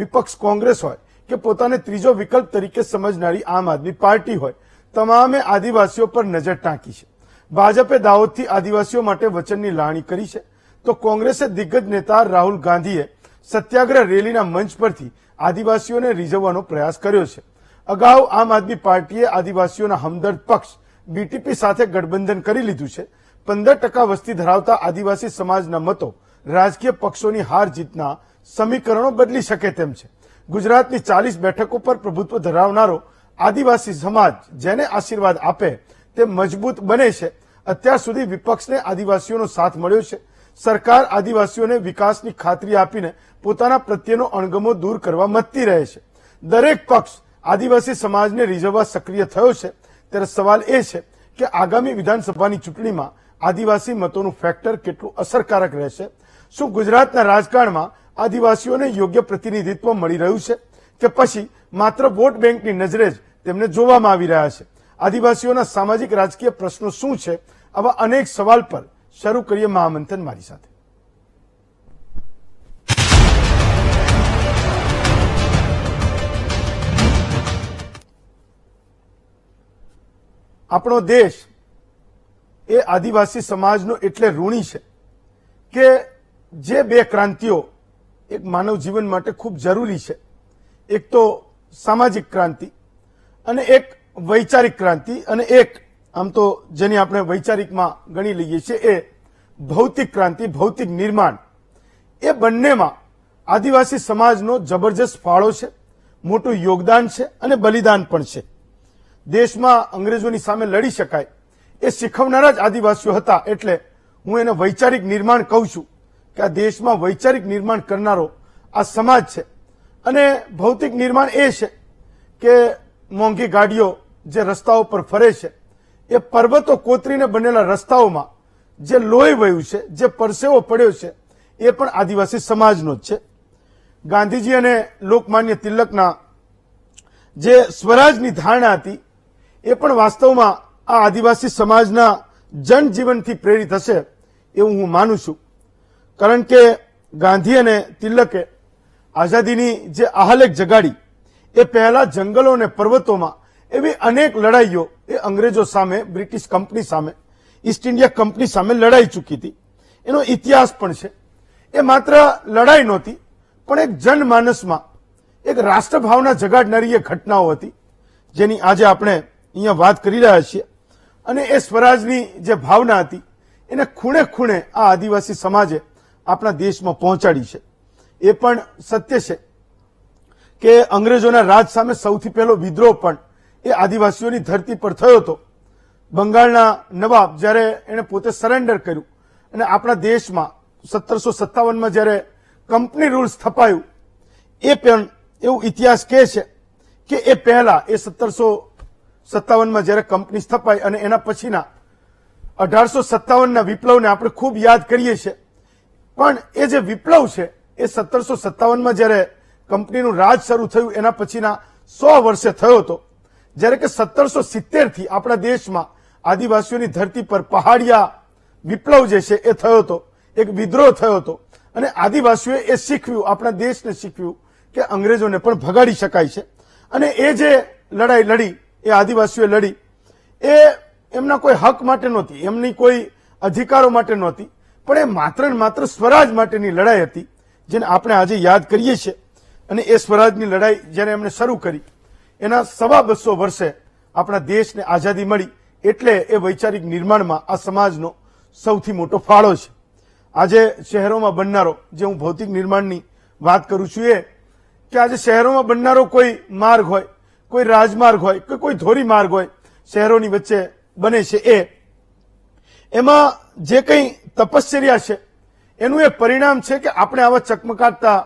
विपक्ष कांग्रेस होय के पोताने त्रीजो विकल्प तरीके समझनारी आम आदमी पार्टी होय तमामे आदिवासीओ पर नजर टांकी छे। भाजपे दाहोदथी आदिवासीओ माटे वचननी लाणी करी छे तो कांग्रेसे दिग्गज नेता राहुल गांधीए सत्याग्रह रेलीना मंच परथी आदिवासीओने રીઝવવાનો પ્રયાસ કર્યો છે। અગાઉ આમ આદમી પાર્ટીએ આદિવાસીઓના હમદર્દ પક્ષ બીટીપી સાથે ગઠબંધન કરી લીધું છે। 15% વસ્તી ધરાવતા આદિવાસી સમાજના મતો રાજકીય પક્ષોની હાર જીતના સમીકરણો બદલી શકે તેમ છે। ગુજરાતની 40 બેઠકો પર પ્રભુત્વ ધરાવનારો આદિવાસી સમાજ જેને આશીર્વાદ આપે તે મજબૂત બને છે। અત્યાર સુધી વિપક્ષને આદિવાસીઓનો સાથ મળ્યો છે। સરકાર આદિવાસીઓને વિકાસની ખાતરી આપીને પોતાના પ્રત્યેનો અણગમો દૂર કરવા મથતી રહે છે। દરેક પક્ષ આદિવાસી સમાજને રીઝવવા સક્રિય થયો છે। ત્યારે સવાલ એ છે કે આગામી વિધાનસભાની ચૂંટણીમાં આદિવાસી મતોનું ફેક્ટર કેટલું અસરકારક રહેશે। શું ગુજરાતના રાજકારણમાં આદિવાસીઓને યોગ્ય પ્રતિનિધિત્વ મળી રહ્યું છે કે પછી માત્ર વોટ બેંકની નજરે જ તેમને જોવામાં આવી રહ્યા છે। આદિવાસીઓના સામાજિક રાજકીય પ્રશ્નો શું છે? આવા અનેક સવાલ પર શરૂ કરીએ મહામંથન મારી સાથે। આપણો દેશ એ આદિવાસી સમાજનો એટલે ઋણી છે કે જે બે ક્રાંતિઓ એક માનવ જીવન માટે ખૂબ જરૂરી છે। એક તો સામાજિક ક્રાંતિ અને એક વૈચારિક ક્રાંતિ અને એક આમ તો જેની આપણે વૈચારિકમાં ગણી લઈએ છીએ એ ભૌતિક ક્રાંતિ, ભૌતિક નિર્માણ। એ બંનેમાં આદિવાસી સમાજનો જબરજસ્ત ફાળો છે, મોટું યોગદાન છે અને બલિદાન પણ છે। દેશમાં અંગ્રેજોની સામે લડી શકાય એ શીખવનારા જ આદિવાસીઓ હતા એટલે હું એને વૈચારિક નિર્માણ કહું છું કે આ દેશમાં વૈચારિક નિર્માણ કરનારો આ સમાજ છે। અને ભૌતિક નિર્માણ એ છે કે મોંઘી ગાડીઓ જે રસ્તાઓ પર ફરે છે એ પર્વતો કોતરીને બનેલા રસ્તાઓમાં જે લોહી વહ્યું છે, જે પરસેવો પડ્યો છે એ પણ આદિવાસી સમાજનો જ છે। ગાંધીજી અને લોકમાન્ય તિલકના જે સ્વરાજની ધારણા હતી એ પણ વાસ્તવમાં આ આદિવાસી સમાજના જનજીવનથી પ્રેરિત હશે એવું હું માનું છું। કારણ કે ગાંધી અને તિલકે આઝાદીની જે આહલેખ જગાડી એ પહેલા જંગલો અને પર્વતોમાં એવી અનેક લડાઈઓ એ અંગ્રેજો સામે, બ્રિટિશ કંપની સામે, ઈસ્ટ ઇન્ડિયા કંપની સામે લડાઈ ચૂકી હતી। એનો ઇતિહાસ પણ છે। એ માત્ર લડાઈ નહોતી પણ એક જનમાનસમાં એક રાષ્ટ્રભાવના જગાડનારી એ ઘટનાઓ હતી જેની આજે આપણે અહીંયા વાત કરી રહ્યા છીએ। અને એ સ્વરાજની જે ભાવના હતી એને ખૂણે ખૂણે આ આદિવાસી સમાજે આપણા દેશમાં પહોંચાડી છે। એ પણ સત્ય છે કે અંગ્રેજોના રાજ સામે સૌથી પહેલો વિદ્રોહ પણ એ આદિવાસીઓની ધરતી પર થયો હતો। બંગાળના નવાબ જ્યારે એણે પોતે સરેન્ડર કર્યું અને આપણા દેશમાં 1757માં જ્યારે કંપની રૂલ્સ સ્થપાયું એ પણ એવું ઇતિહાસ કહે છે કે એ પહેલા એ 1757માં જ્યારે કંપની સ્થપાઈ અને એના પછીના 1857ના વિપ્લવને આપણે ખૂબ યાદ કરીએ છીએ પણ એ જે વિપ્લવ છે એ 1757માં જ્યારે કંપનીનું રાજ શરૂ થયું એના પછીના 100 વર્ષે થયો હતો। જ્યારે કે 1770થી આપણા દેશમાં આદિવાસીઓની ધરતી પર પહાડિયા વિપ્લવ જે છે એ થયો હતો, એક વિદ્રોહ થયો હતો અને આદિવાસીઓએ એ શીખવ્યું, આપણા દેશને શીખવ્યું કે અંગ્રેજોને પણ ભગાડી શકાય છે। અને એ જે લડાઈ લડી એ આદિવાસીઓએ લડી એ એમના કોઈ હક માટે નહોતી, એમની કોઈ અધિકારો માટે નહોતી પણ એ માત્ર ને માત્ર સ્વરાજ માટેની લડાઈ હતી જેને આપણે આજે યાદ કરીએ છીએ। અને એ સ્વરાજની લડાઈ જ્યારે એમણે શરૂ કરી એના 250 વર્ષે આપણા દેશને આઝાદી મળી એટલે એ વૈચારિક નિર્માણમાં આ સમાજનો સૌથી મોટો ફાળો છે। આજે શહેરોમાં બનનારો જે હું ભૌતિક નિર્માણની વાત કરું છું એ કે આજે શહેરોમાં બનનારો કોઈ માર્ગ હોય, કોઈ રાજમાર્ગ હોય કે કોઈ ધોરીમાર્ગ હોય શહેરોની વચ્ચે બને છે એમાં જે કંઈ તપશ્ચર્યા છે એનું એ પરિણામ છે કે આપણે આવા ચકમકાતા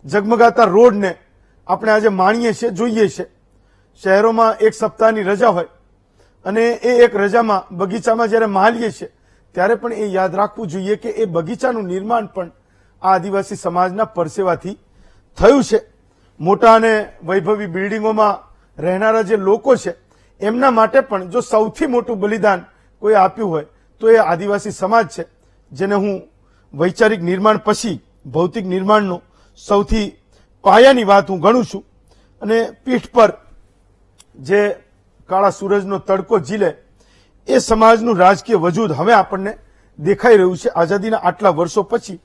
ઝગમગાતા રોડને આપણે આજે માણીએ છીએ, જોઈએ છે। શહેરોમાં એક સપ્તાહની રજા હોય અને એ એક રજામાં બગીચામાં જ્યારે માલીએ છીએ ત્યારે પણ એ યાદ રાખવું જોઈએ કે એ બગીચાનું નિર્માણ પણ આ આદિવાસી સમાજના પરસેવાથી થયું છે। મોટા અને વૈભવી બિલ્ડિંગોમાં રહેનારા જે લોકો છે એમના માટે પણ જો સૌથી મોટું બલિદાન કોઈ આપ્યું હોય તો એ આદિવાસી સમાજ છે જેને હું વૈચારિક નિર્માણ પછી ભૌતિક નિર્માણનો સૌથી પાયાની વાત હું ગણું છું અને પીઠ પર જે કાળા સૂરજનો તડકો ઝીલે એ સમાજનું રાજકીય વજૂદ હવે આપણને દેખાઈ રહ્યું છે આઝાદીના આટલા વર્ષો પછી.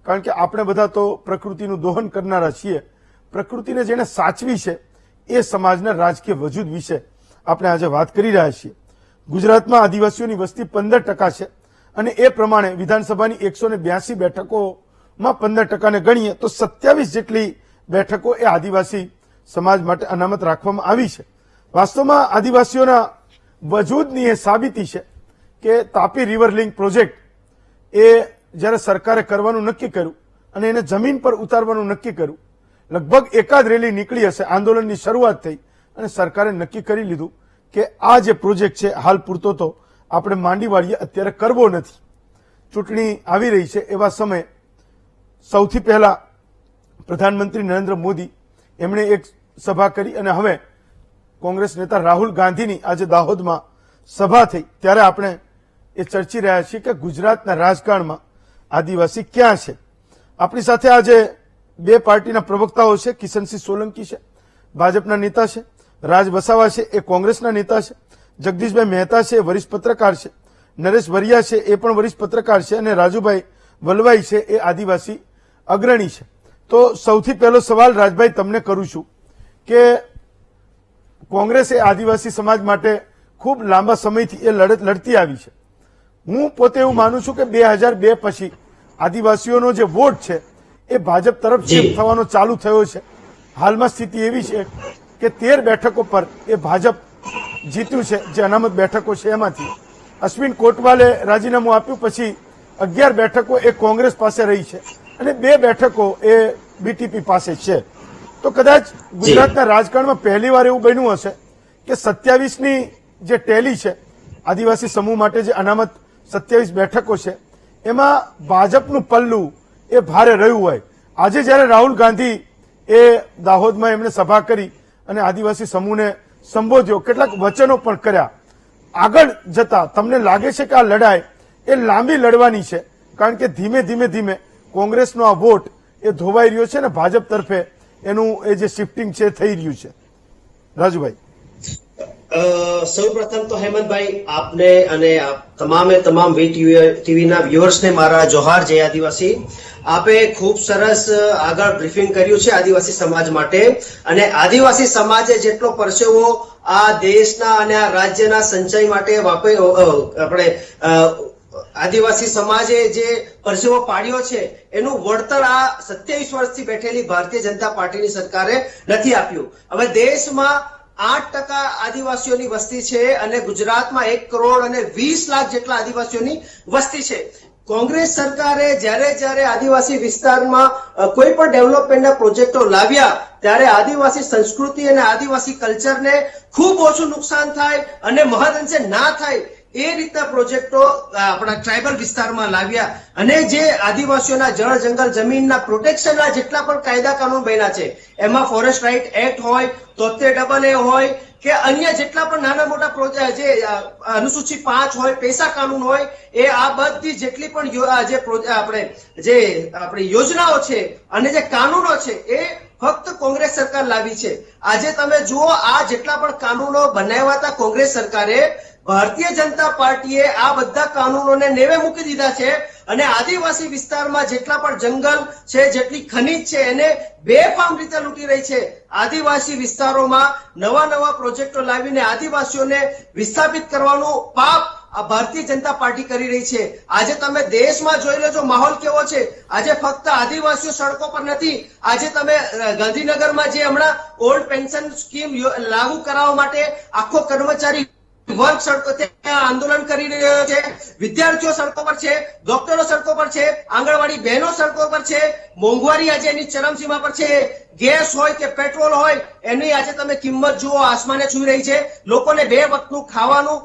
કારણ કે આપણે બધા તો પ્રકૃતિનું દોહન કરનારા છીએ. પ્રકૃતિને જેને સાચવી છે એ સમાજના રાજકીય વજૂદ વિશે આપણે આજે વાત કરી રહ્યા છીએ. ગુજરાતમાં આદિવાસીઓની વસ્તી 15% છે અને એ પ્રમાણે વિધાનસભાની 182 બેઠકોમાં 15%ને ગણીએ તો 27 જેટલી બેઠકો એ આદિવાસી સમાજ માટે અનામત રાખવામાં આવી છે. વાસ્તવમાં આદિવાસીઓના વજૂદની એ સાબિતી છે કે તાપી રિવર લિંક પ્રોજેક્ટ એ જ્યારે સરકારે કરવાનું નક્કી કર્યું અને એને જમીન પર ઉતારવાનું નક્કી કર્યું, લગભગ એકાદ રેલી નીકળી હશે, આંદોલનની શરૂઆત થઈ અને સરકારે નક્કી કરી લીધું કે આ જે પ્રોજેક્ટ છે હાલ પૂરતો તો આપણે માંડી વાળીએ અત્યારે કરવો નથી. ચૂંટણી આવી રહી છે એવા સમયે સૌથી પહેલા પ્રધાનમંત્રી નરેન્દ્ર મોદી એમણે એક સભા કરી અને હવે કોંગ્રેસ નેતા રાહુલ ગાંધીની આજે દાહોદમાં સભા થઈ ત્યારે આપણે એ ચર્ચી રહ્યા છીએ કે ગુજરાતના રાજકારણમાં આદિવાસી ક્યાં છે. આપણી સાથે આજે બે પાર્ટીના પ્રવક્તાઓ છે. કિશનસિંહ સોલંકી છે, ભાજપના નેતા છે. રાજ વસાવા છે, એ કોંગ્રેસના નેતા છે. જગદીશભાઈ મહેતા છે, એ વરિષ્ઠ પત્રકાર છે. નરેશ વરિયા છે, એ પણ વરિષ્ઠ પત્રકાર છે. અને રાજુભાઈ વલવાઈ છે, એ આદિવાસી અગ્રણી છે. તો સૌથી પહેલો સવાલ રાજભાઈ તમને કરું છું કે કોંગ્રેસ એ આદિવાસી સમાજ માટે ખૂબ લાંબા સમયથી એ લડત લડતી આવી છે. હું પોતે એવું માનું છું કે 2002 પછી આદિવાસીઓનો જે વોટ છે એ ભાજપ તરફ શિફ્ટ થવાનો ચાલુ થયો છે. હાલમાં સ્થિતિ એવી છે કે 13 બેઠકો પર એ ભાજપ જીત્યું છે. જે અનામત બેઠકો છે એમાંથી અશ્વિન કોટવાલે રાજીનામું આપ્યું પછી 11 બેઠકો એ કોંગ્રેસ પાસે રહી છે અને 2 બેઠકો એ બીટીપી પાસે છે. તો કદાચ ગુજરાતના રાજકારણમાં પહેલીવાર એવું બન્યું હશે કે 27ની જે ટેલી છે આદિવાસી સમૂહ માટે જે અનામત 27 બેઠકો છે એમાં ભાજપનું પલ્લું એ ભારે રહ્યું હોય. આજે જ્યારે રાહુલ ગાંધી એ દાહોદમાં એમણે સભા કરી અને આદિવાસી સમૂહને સંબોધ્યો, કેટલાક વચનો પણ કર્યા, આગળ જતા તમને લાગે છે કે આ લડાઈ એ લાંબી લડવાની છે? કારણ કે ધીમે ધીમે કોંગ્રેસનો આ વોટ એ ધોવાઈ રહ્યો છે ને ભાજપ તરફે એનું એ જે શિફ્ટિંગ છે થઈ રહ્યું છે. રાજુભાઈ, સૌ પ્રથમ તો હેમંતભાઈ આપને અને તમામ ટીવીના વ્યુઅર્સને મારા જોહાર. જય આદિવાસી. આપે ખૂબ સરસ આગળ બ્રીફિંગ કર્યું છે આદિવાસી સમાજ માટે અને આદિવાસી સમાજે જેટલો પરસેવો આ દેશના અને આ રાજ્યના સંચય માટે આપણે આદિવાસી સમાજે જે પરસેવો પાડ્યો છે એનું વળતર આ 27 વર્ષથી બેઠેલી ભારતીય જનતા પાર્ટીની સરકારે નથી આપ્યું. હવે દેશમાં 8% આદિવાસીઓની વસ્તી છે અને ગુજરાતમાં 1 કરોડ અને 20 લાખ જેટલા આદિવાસીઓની વસ્તી છે. કોંગ્રેસ સરકારે જ્યારે આદિવાસી વિસ્તારમાં કોઈ પણ ડેવલપમેન્ટના પ્રોજેક્ટો લાવ્યા ત્યારે આદિવાસી સંસ્કૃતિ અને આદિવાસી કલ્ચરને ખૂબ ઓછું નુકસાન થાય અને મહદઅંશે ના થાય એ રીતના પ્રોજેક્ટો આપણા ટ્રાઇબલ વિસ્તારમાં લાવ્યા અને જે આદિવાસીઓના જળ જંગલ જમીનના પ્રોટેક્શનના જેટલા પણ કાયદા કાનૂન બન્યા છે એમાં ફોરેસ્ટ રાઇટ એક્ટ હોય, 73AA હોય કે અન્ય જેટલા પણ નાના મોટા પ્રોજેક્ટ જે અનુસૂચિ 5 હોય, પૈસા કાનૂન હોય, એ આ બધી જેટલી પણ આપણી યોજનાઓ છે અને જે કાનૂનો છે એ ફક્ત કોંગ્રેસ સરકાર લાવી છે. આજે તમે જુઓ આ જેટલા પણ કાનૂનો બનાવ્યા હતા કોંગ્રેસ સરકારે, ભારતીય જનતા પાર્ટીએ આ બધા કાનૂનોને નેવે મૂકી દીધા છે અને આદિવાસી વિસ્તારમાં જેટલા પણ જંગલ છે, જેટલી ખનીજ છે એને બેફામ રીતે લૂંટી રહી છે. આદિવાસી વિસ્તારોમાં નવા પ્રોજેક્ટો લાવીને આદિવાસીઓને વિસ્થાપિત કરવાનું પાપ આ ભારતીય જનતા પાર્ટી કરી રહી છે. આજે તમે દેશમાં જોઈ લેજો માહોલ કેવો છે. આજે ફક્ત આદિવાસીઓ સડકો પર નથી. આજે તમે ગાંધીનગરમાં જે હમણાં ઓલ્ડ પેન્શન સ્કીમ લાગુ કરાવવા માટે આખો કર્મચારી વર્ગ સડકો ત્યાં આંદોલન કરી રહ્યો છે, વિદ્યાર્થીઓ સડકો પર છે, ડોક્ટરો સડકો પર છે, આંગણવાડી બહેનો સડકો પર છે. મોંઘવારી આજે એની ચરમસીમા પર છે. ગેસ હોય કે પેટ્રોલ હોય એની આજે તમે કિંમત જુઓ, આસમાને છુઈ રહી છે. લોકોને 2 વખતનું ખાવાનું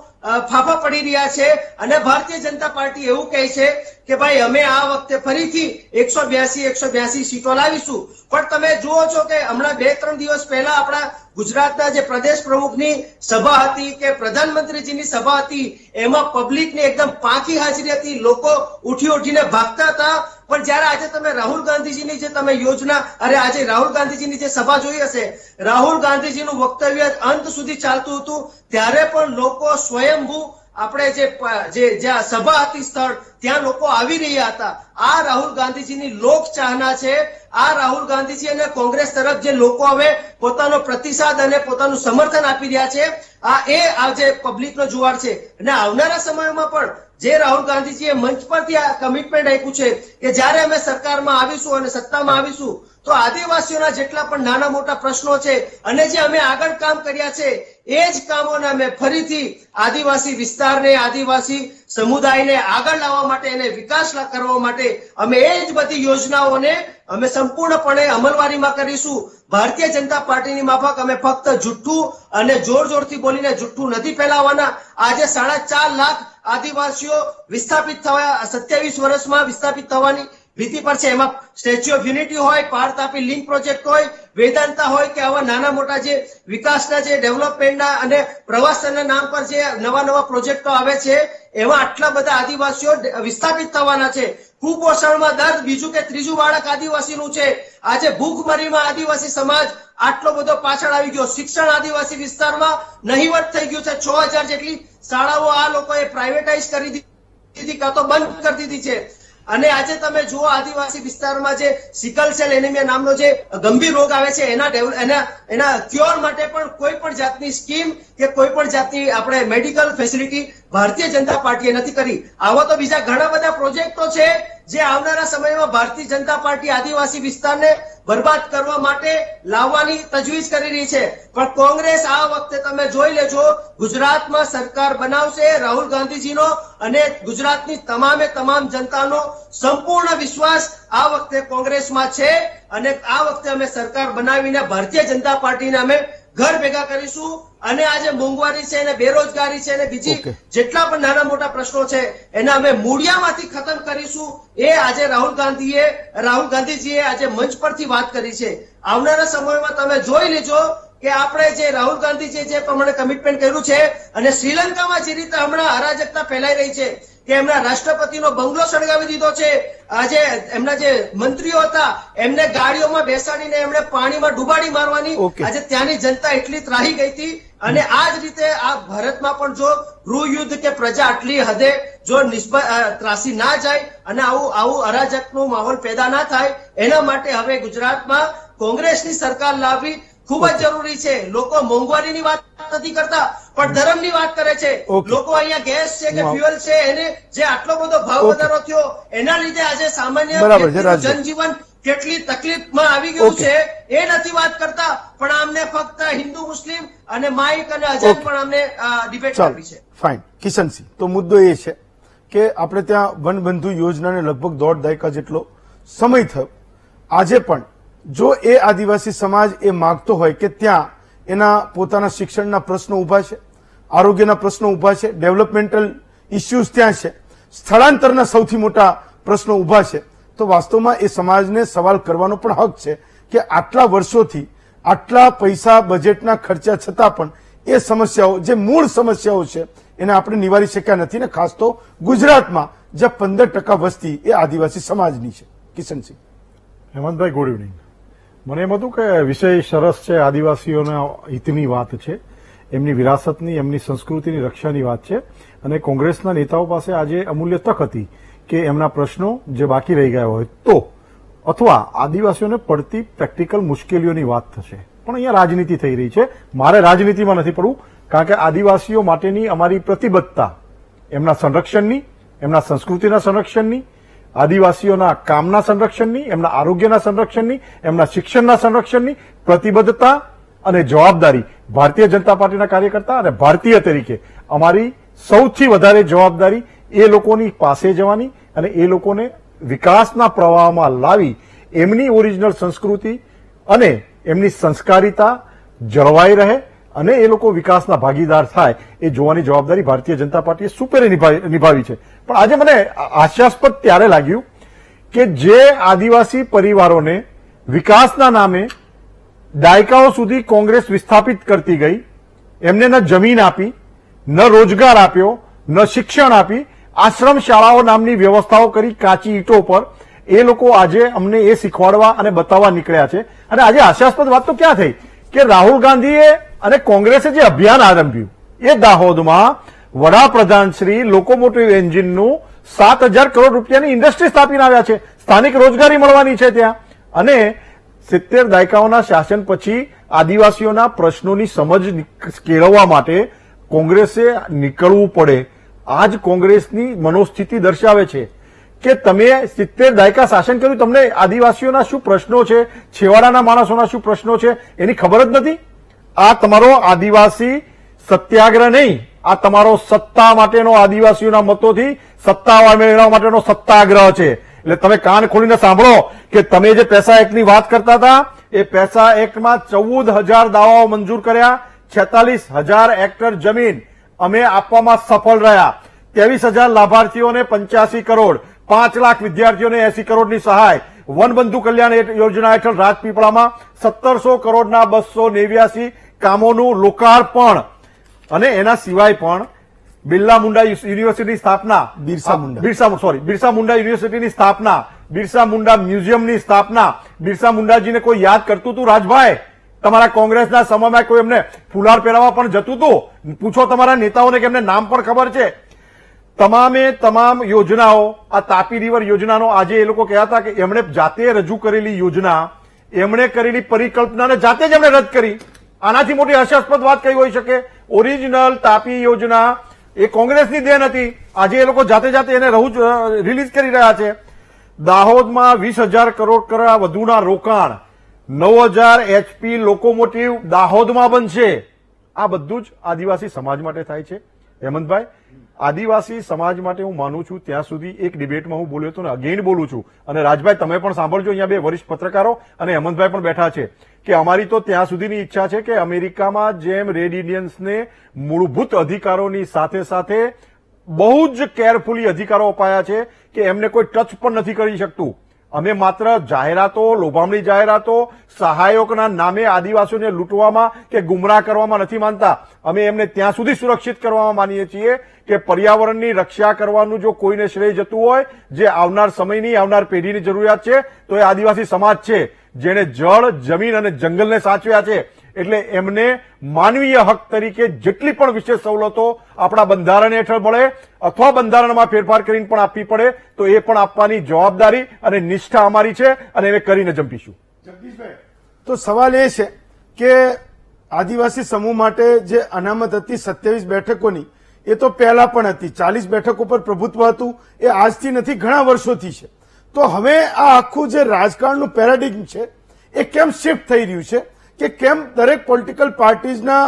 ફાફા પડી રહ્યા છે અને ભારતીય જનતા પાર્ટી એવું કહે છે કે ભાઈ અમે આ વખતે ફરીથી 182 સીટો લાવીશું. પણ તમે જુઓ છો કે હમણાં 2-3 દિવસ પહેલા આપણા ગુજરાતના જે પ્રદેશ પ્રમુખની સભા હતી કે પ્રધાનમંત્રીજીની સભા હતી એમાં પબ્લિકની એકદમ પાંખી હાજરી હતી. લોકો ઉઠીને ભાગતા હતા પણ જ્યારે આજે તમે રાહુલ ગાંધીજીની જે તમે યોજના આજે રાહુલ ગાંધીજીની જે સભા જોઈ હશે, રાહુલ ગાંધીજીનું વક્તવ્ય અંત સુધી ચાલતું હતું, ત્યારે પણ લોકો સ્વયંભૂ આપણે જે સભા હતી સ્થળ ત્યાં લોકો આવી રહ્યા હતા. આ રાહુલ ગાંધીજીની લોક ચાહના છે. આ રાહુલ ગાંધીજી અને કોંગ્રેસ તરફ જે લોકો હવે પોતાનો પ્રતિસાદ અને પોતાનું સમર્થન આપી રહ્યા છે, આ જે પબ્લિકનો જુવાળ છે. અને આવનારા સમયમાં પણ જે રાહુલ ગાંધીજીએ મંચ પરથી આ કમિટમેન્ટ આપ્યું છે કે જ્યારે અમે સરકારમાં આવીશું અને સત્તામાં આવીશું તો આદિવાસીઓના જેટલા પણ નાના મોટા પ્રશ્નો છે અને જે અમે આગળ કામ કર્યા છે એ જ કામોને અમે ફરીથી આદિવાસી વિસ્તારને, આદિવાસી સમુદાયને આગળ લાવવા માટે, એને વિકાસ કરવા માટે અમે એ જ બધી યોજનાઓને અમે સંપૂર્ણપણે અમલવારીમાં કરીશું. ભારતીય જનતા પાર્ટીની માફક અમે ફક્ત જુઠ્ઠું અને જોર જોરથી બોલીને જુઠ્ઠું નથી ફેલાવવાના. આજે 4.5 લાખ આદિવાસીઓ વિસ્થાપિત થવા 27 વર્ષમાં વિસ્થાપિત થવાની ભીતિ પર છે. એમાં સ્ટેચ્યુ ઓફ યુનિટી હોય, પાર તાપી લિંક પ્રોજેક્ટ હોય, વેદાંતા હોય કે આવા નાના મોટા જે વિકાસના, જે ડેવલપમેન્ટના અને પ્રવાસનના નામ પર જે નવા પ્રોજેક્ટો આવે છે, એમાં આટલા બધા આદિવાસીઓ વિસ્થાપિત થવાના છે. કુપોષણમાં દર્દ બીજું કે ત્રીજું બાળક આદિવાસીનું છે. આજે ભૂખમરીમાં આદિવાસી સમાજ આટલો બધો પાછળ આવી ગયો. શિક્ષણ આદિવાસી વિસ્તારમાં નહીવત થઈ ગયું છે. 6000 જેટલી શાળાઓ આ લોકોએ પ્રાઇવેટાઇઝ કરી દીધી, કાં તો બંધ કરી દીધી છે. અને આજે તમે જુઓ આદિવાસી વિસ્તારમાં જે સિકલ સેલ એનિમિયા નામનો જે ગંભીર રોગ આવે છે, એના ક્યોર માટે પણ કોઈ પણ જાતની સ્કીમ કે કોઈ પણ જાતની આપણે મેડિકલ ફેસિલિટી ભારતીય જનતા પાર્ટીએ નથી કરી. આવા તો બીજા ઘણા બધા પ્રોજેક્ટો છે જે આવનારા સમયમાં ભારતીય જનતા પાર્ટી આદિવાસી વિસ્તારને બરબાદ કરવા માટે લાવવાની તજવીજ કરી રહી છે. પણ કોંગ્રેસ આ વખતે તમે જોઈ લેજો, ગુજરાતમાં સરકાર બનાવશે. રાહુલ ગાંધીજીનો અને ગુજરાતની તમામ જનતાનો સંપૂર્ણ વિશ્વાસ આ વખતે કોંગ્રેસમાં છે. અને આ વખતે અમે સરકાર બનાવીને ભારતીય જનતા પાર્ટીને અમે ઘર ભેગા કરીશું. અને આજે મોંઘવારી છે અને બેરોજગારી છે અને બીજી જેટલા પણ નાના મોટા પ્રશ્નો છે એને અમે મૂળિયામાંથી ખતમ કરીશું. એ આજે રાહુલ ગાંધીજીએ આજે મંચ પરથી વાત કરી છે. આવનારા સમયમાં તમે જોઈ લેજો કે આપણે જે રાહુલ ગાંધીજીએ જે પ્રમાણે કમિટમેન્ટ કર્યું છે, અને શ્રીલંકામાં જે રીતે હમણાં અરાજકતા ફેલાઈ રહી છે કે એમના રાષ્ટ્રપતિનો બંગલો સળગાવી દીધો છે, આજે એમના જે મંત્રીઓ હતા એમને ગાડીઓમાં બેસાડીને એમણે પાણીમાં ડૂબાડી મારવાની આજે ત્યાંની જનતા એટલી ત્રાહી ગઈ હતી. અને આ જ રીતે આ ભારતમાં પણ જો ગૃહયુદ્ધ કે પ્રજા આટલી હદે જો ત્રાસી ના જાય અને આવું અરાજકનો માહોલ પેદા ના થાય, એના માટે હવે ગુજરાતમાં કોંગ્રેસની સરકાર લાવવી ખૂબ જ જરૂરી છે. લોકો મોંઘવારીની વાત નથી કરતા પણ ધર્મની વાત કરે છે. લોકો અહીંયા ગેસ છે કે ફ્યુઅલ છે, એને જે આટલો બધો ભાવ વધારો થયો એના લીધે આજે સામાન્ય જનજીવન કેટલી તકલીફમાં આવી ગયું છે એ નથી વાત કરતા. પણ આમને ફક્ત હિન્દુ મુસ્લિમ અને માઇક અને અજય પણ અમને ડિબેટ કરવી છે. ફાઇન. કિશનસિંહ, તો મુદ્દો એ છે કે આપણે ત્યાં વનબંધુ યોજનાને લગભગ 1.5 દાયકા જેટલો સમય થયો. આજે પણ જો એ આદિવાસી સમાજ એ માગતો હોય કે ત્યાં એના પોતાના શિક્ષણના પ્રશ્નો ઉભા છે, આરોગ્યના પ્રશ્નો ઉભા છે, ડેવલપમેન્ટલ ઇસ્યુઝ ત્યાં છે, સ્થળાંતરના સૌથી મોટા પ્રશ્નો ઉભા છે, તો વાસ્તવમાં એ સમાજને સવાલ કરવાનો પણ હક છે કે આટલા વર્ષોથી આટલા પૈસા બજેટના ખર્ચા છતાં પણ એ સમસ્યાઓ, જે મૂળ સમસ્યાઓ છે, એને આપણે નિવારી શક્યા નથી. ને ખાસ તો ગુજરાતમાં જે 15% વસ્તી એ આદિવાસી સમાજની છે. કિશનસિંહ. હેમંતભાઈ, ગુડ ઇવનિંગ. મને એમ હતું કે વિષય સરસ છે, આદિવાસીઓના હિતની વાત છે, એમની વિરાસતની, એમની સંસ્કૃતિની રક્ષાની વાત છે. અને કોંગ્રેસના નેતાઓ પાસે આજે અમૂલ્ય તક હતી કે એમના પ્રશ્નો જે બાકી રહી ગયા હોય તો, અથવા આદિવાસીઓને પડતી પ્રેક્ટિકલ મુશ્કેલીઓની વાત થશે. પણ અહીંયા રાજનીતિ થઈ રહી છે. મારે રાજનીતિમાં નથી પડવું, કારણ કે આદિવાસીઓ માટેની અમારી પ્રતિબદ્ધતા એમના સંરક્ષણની, એમના સંસ્કૃતિના સંરક્ષણની, આદિવાસીઓના કામના સંરક્ષણની, એમના આરોગ્યના સંરક્ષણની, એમના શિક્ષણના સંરક્ષણની પ્રતિબદ્ધતા અને જવાબદારી ભારતીય જનતા પાર્ટીના કાર્યકર્તા અને ભારતીય તરીકે અમારી સૌથી વધારે જવાબદારી એ લોકોની પાસે જવાની અને એ લોકોને વિકાસના પ્રવાહમાં લાવી એમની ઓરિજિનલ સંસ્કૃતિ અને એમની સંસ્કારિતા જળવાઈ રહે અને એ લોકો વિકાસના ભાગીદાર થાય એ જોવાની જવાબદારી ભારતીય જનતા પાર્ટીએ સુપેરે નિભાવી છે. પણ આજે મને હાસ્યાસ્પદ ત્યારે લાગ્યું કે જે આદિવાસી પરિવારોને વિકાસના નામે દાયકાઓ સુધી કોંગ્રેસ વિસ્થાપિત કરતી ગઈ, એમને ન જમીન આપી, ન રોજગાર આપ્યો, ન શિક્ષણ આપી, આશ્રમ શાળાઓ નામની વ્યવસ્થાઓ કરી કાચી ઈંટો પર, એ લોકો આજે અમને એ શીખવાડવા અને બતાવવા નીકળ્યા છે. અને આજે હાસ્યાસ્પદ વાત તો ક્યાં થઈ કે રાહુલ ગાંધીએ અને કોંગ્રેસે જે અભિયાન આરંભ્યું એ દાહોદમાં વડાપ્રધાન શ્રી લોકોમોટિવ એન્જિનનું 7,000 કરોડ રૂપિયાની ઇન્ડસ્ટ્રી સ્થાપીને આવ્યા છે. સ્થાનિક રોજગારી મળવાની છે ત્યાં. અને 70 દાયકાઓના શાસન પછી આદિવાસીઓના પ્રશ્નોની સમજ કેળવવા માટે કોંગ્રેસે નીકળવું પડે. આજ કોંગ્રેસની મનોસ્થિતિ દર્શાવે છે કે તમે 70 દાયકા શાસન કર્યું, તમને આદિવાસીઓના શું પ્રશ્નો છે, છેવાડાના માણસોના શું પ્રશ્નો છે એની ખબર જ નથી. આ તમારો આદિવાસી સત્યાગ્રહ નહીં, આ તમારો સત્તા માટેનો આદિવાસીઓના મતોથી સત્તા મેળવવા માટેનો સત્યાગ્રહ છે. એટલે તમે કાન ખોલીને સાંભળો કે તમે જે પૈસા એક્ટની વાત કરતા હતા એ પૈસા એક્ટમાં 14,000 દાવાઓ મંજૂર કર્યા, 46,000 હેક્ટર જમીન અમે આપવામાં સફળ રહ્યા, 23,000 લાભાર્થીઓને 85 કરોડ, 5 લાખ વિદ્યાર્થીઓને 80 કરોડની સહાય, વનબંધુ કલ્યાણ યોજના હેઠળ રાજપીપળામાં 1700 કરોડના 289 કામોનું લોકાર્પણ. અને એના સિવાય પણ બિરસા મુંડા યુનિવર્સિટીની સ્થાપના, બિરસા મુંડા યુનિવર્સિટીની સ્થાપના, બિરસા મુંડા મ્યુઝિયમની સ્થાપના. બિરસા મુંડાજીને કોઈ યાદ કરતું હતું રાજભાઈ? તમારા કોંગ્રેસના સમયમાં કોઈ એમને ફુલાર પહેરાવવા પણ જતું હતું? પૂછો તમારા નેતાઓને કે એમને નામ પણ ખબર છે. તમામે તમામ યોજનાઓ, આ તાપી રિવર યોજનાનો આજે એ લોકો કહેતા હતા કે એમણે જાતે રજૂ કરેલી યોજના, એમણે કરેલી પરિકલ્પનાને જાતે જ એમણે રદ કરી. આનાથી મોટી હાસ્યાસ્પદ વાત કઈ હોઈ શકે? ઓરિજિનલ તાપી યોજના એ કોંગ્રેસની દેન હતી, આજે એ લોકો જાતે એને રિલીઝ કરી રહ્યા છે. દાહોદમાં 20,000 કરોડ કરતા વધુના રોકાણ, 9,000 HP લોકોમોટિવ દાહોદમાં બનશે. આ બધું જ આદિવાસી સમાજ માટે થાય છે. હેમંતભાઈ, આદિવાસી સમાજ માટે હું માનું છું ત્યાં સુધી એક ડિબેટમાં હું બોલ્યો હતો ને અગેન બોલું છું, અને રાજભાઈ તમે પણ સાંભળજો, અહીંયા બે વરિષ્ઠ પત્રકારો અને હેમંતભાઈ પણ બેઠા છે, કે અમારી તો ત્યાં સુધીની ઈચ્છા છે કે અમેરિકામાં જેમ રેડ ઇન્ડિયન્સને મૂળભૂત અધિકારોની સાથે સાથે બહુ જ કેરફુલી અધિકારો અપાયા છે કે એમને કોઈ ટચ પણ નથી કરી શકતું. અમે માત્ર જાહેરાતો, લોભામણી જાહેરાતો, સહાયકોના નામે આદિવાસીઓને લૂંટવામાં કે ગુમરાહ કરવામાં નથી માનતા. અમે એમને ત્યાં સુધી સુરક્ષિત કરવામાં માનીએ છીએ કે પર્યાવરણની રક્ષા કરવાનું જો કોઈને શ્રેય જતું હોય, જે આવનાર સમયની, આવનાર પેઢીની જરૂરિયાત છે, તો એ આદિવાસી સમાજ છે, જેને જળ, જમીન અને જંગલને સાચવ્યા છે. એટલે એમને માનવીય હક તરીકે જેટલી પણ વિશેષ સવલતો આપણા બંધારણ હેઠળ મળે અથવા બંધારણમાં ફેરફાર કરીને પણ આપવી પડે તો એ પણ આપવાની જવાબદારી અને નિષ્ઠા અમારી છે, અને એ કરીને જંપીશું. જગદીશભાઈ, તો સવાલ એ છે કે આદિવાસી સમૂહ માટે જે અનામત હતી 27 બેઠકોની, એ તો પહેલા પણ હતી. 40 બેઠકો પર પ્રભુત્વ હતું, એ આજથી નથી, ઘણા વર્ષોથી છે. તો હવે આ આખું જે રાજકારણનું પેરાડિગ્મ છે એ કેમ શિફ્ટ થઈ રહ્યું છે કે કેમ દરેક પોલિટિકલ પાર્ટીઝના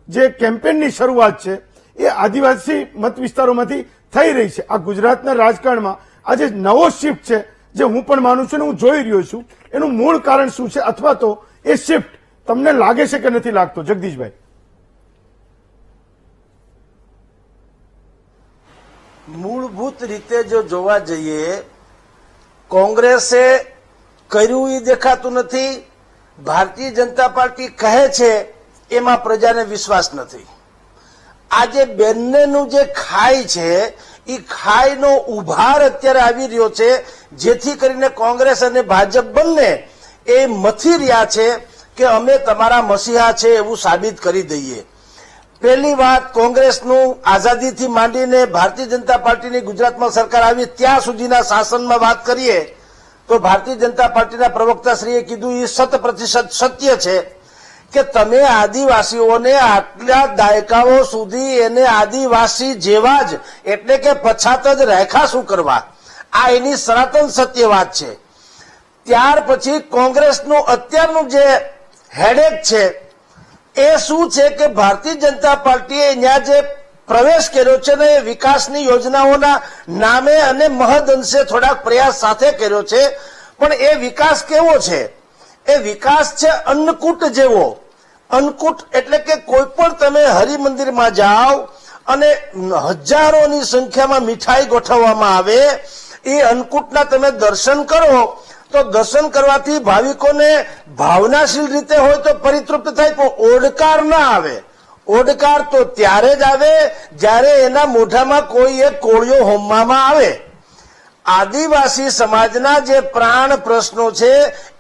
જે કેમ્પેનની શરૂઆત છે એ આદિવાસી મત વિસ્તારોમાંથી થઈ રહી છે? આ ગુજરાતના રાજકારણમાં આ જે નવો શિફ્ટ છે, જે હું પણ માનું છું ને હું જોઈ રહ્યો છું, એનું મૂળ કારણ શું છે, અથવા તો એ શિફ્ટ તમને લાગે છે કે નથી લાગતો? જગદીશભાઈ. મૂળભૂત રીતે જો જોવા જઈએ, કોંગ્રેસે કર્યું એ દેખાતું નથી. ભારતીય જનતા પાર્ટી કહે છે એમાં પ્રજાને વિશ્વાસ નથી. આજે બંનેનું જે ખાઈ છે એ ખાઈનો ઉભાર અત્યારે આવી રહ્યો છે, જેથી કરીને કોંગ્રેસ અને ભાજપ બંને એ મથી રહ્યા છે કે અમે તમારા મસીહા છે એવું સાબિત કરી દઈએ. પહેલી વાત, કોંગ્રેસનું આઝાદીથી માંડીને ભારતીય જનતા પાર્ટીની ગુજરાતમાં સરકાર આવી ત્યાં સુધીના શાસનમાં વાત કરીએ તો ભારતીય જનતા પાર્ટીના પ્રવક્તાશ્રીએ કીધું એ 100% સત્ય છે કે તમે આદિવાસીઓને આટલા દાયકાઓ સુધી એને આદિવાસી જેવા જ એટલે કે પછાત જ રાખ્યા શું કરવા? આ એની સનાતન સત્ય વાત છે. ત્યાર પછી કોંગ્રેસનું અત્યારનું જે હેડેક છે એ શું છે કે ભારતીય જનતા પાર્ટીએ અહીંયા જે પ્રવેશ કર્યો છે ને એ વિકાસની યોજનાઓના નામે અને મહદ અંશે થોડાક પ્રયાસ સાથે કર્યો છે, પણ એ વિકાસ કેવો છે? એ વિકાસ છે અન્નકૂટ જેવો. અન્નકૂટ એટલે કે કોઈ પણ તમે હરિમંદિરમાં જાઓ અને હજારોની સંખ્યામાં મીઠાઈ ગોઠવવામાં આવે, એ અન્નકૂટના તમે દર્શન કરો તો દર્શન કરવાથી ભાવિકોને ભાવનાશીલ રીતે હોય તો પરિતૃપ્ત થાય, પણ ઓડકાર ના આવે. ઓડકાર તો ત્યારે જ આવે જ્યારે એના મોઢામાં કોઈ એક કોળિયો હોમવામાં આવે. આદિવાસી સમાજના જે પ્રાણ પ્રશ્નો છે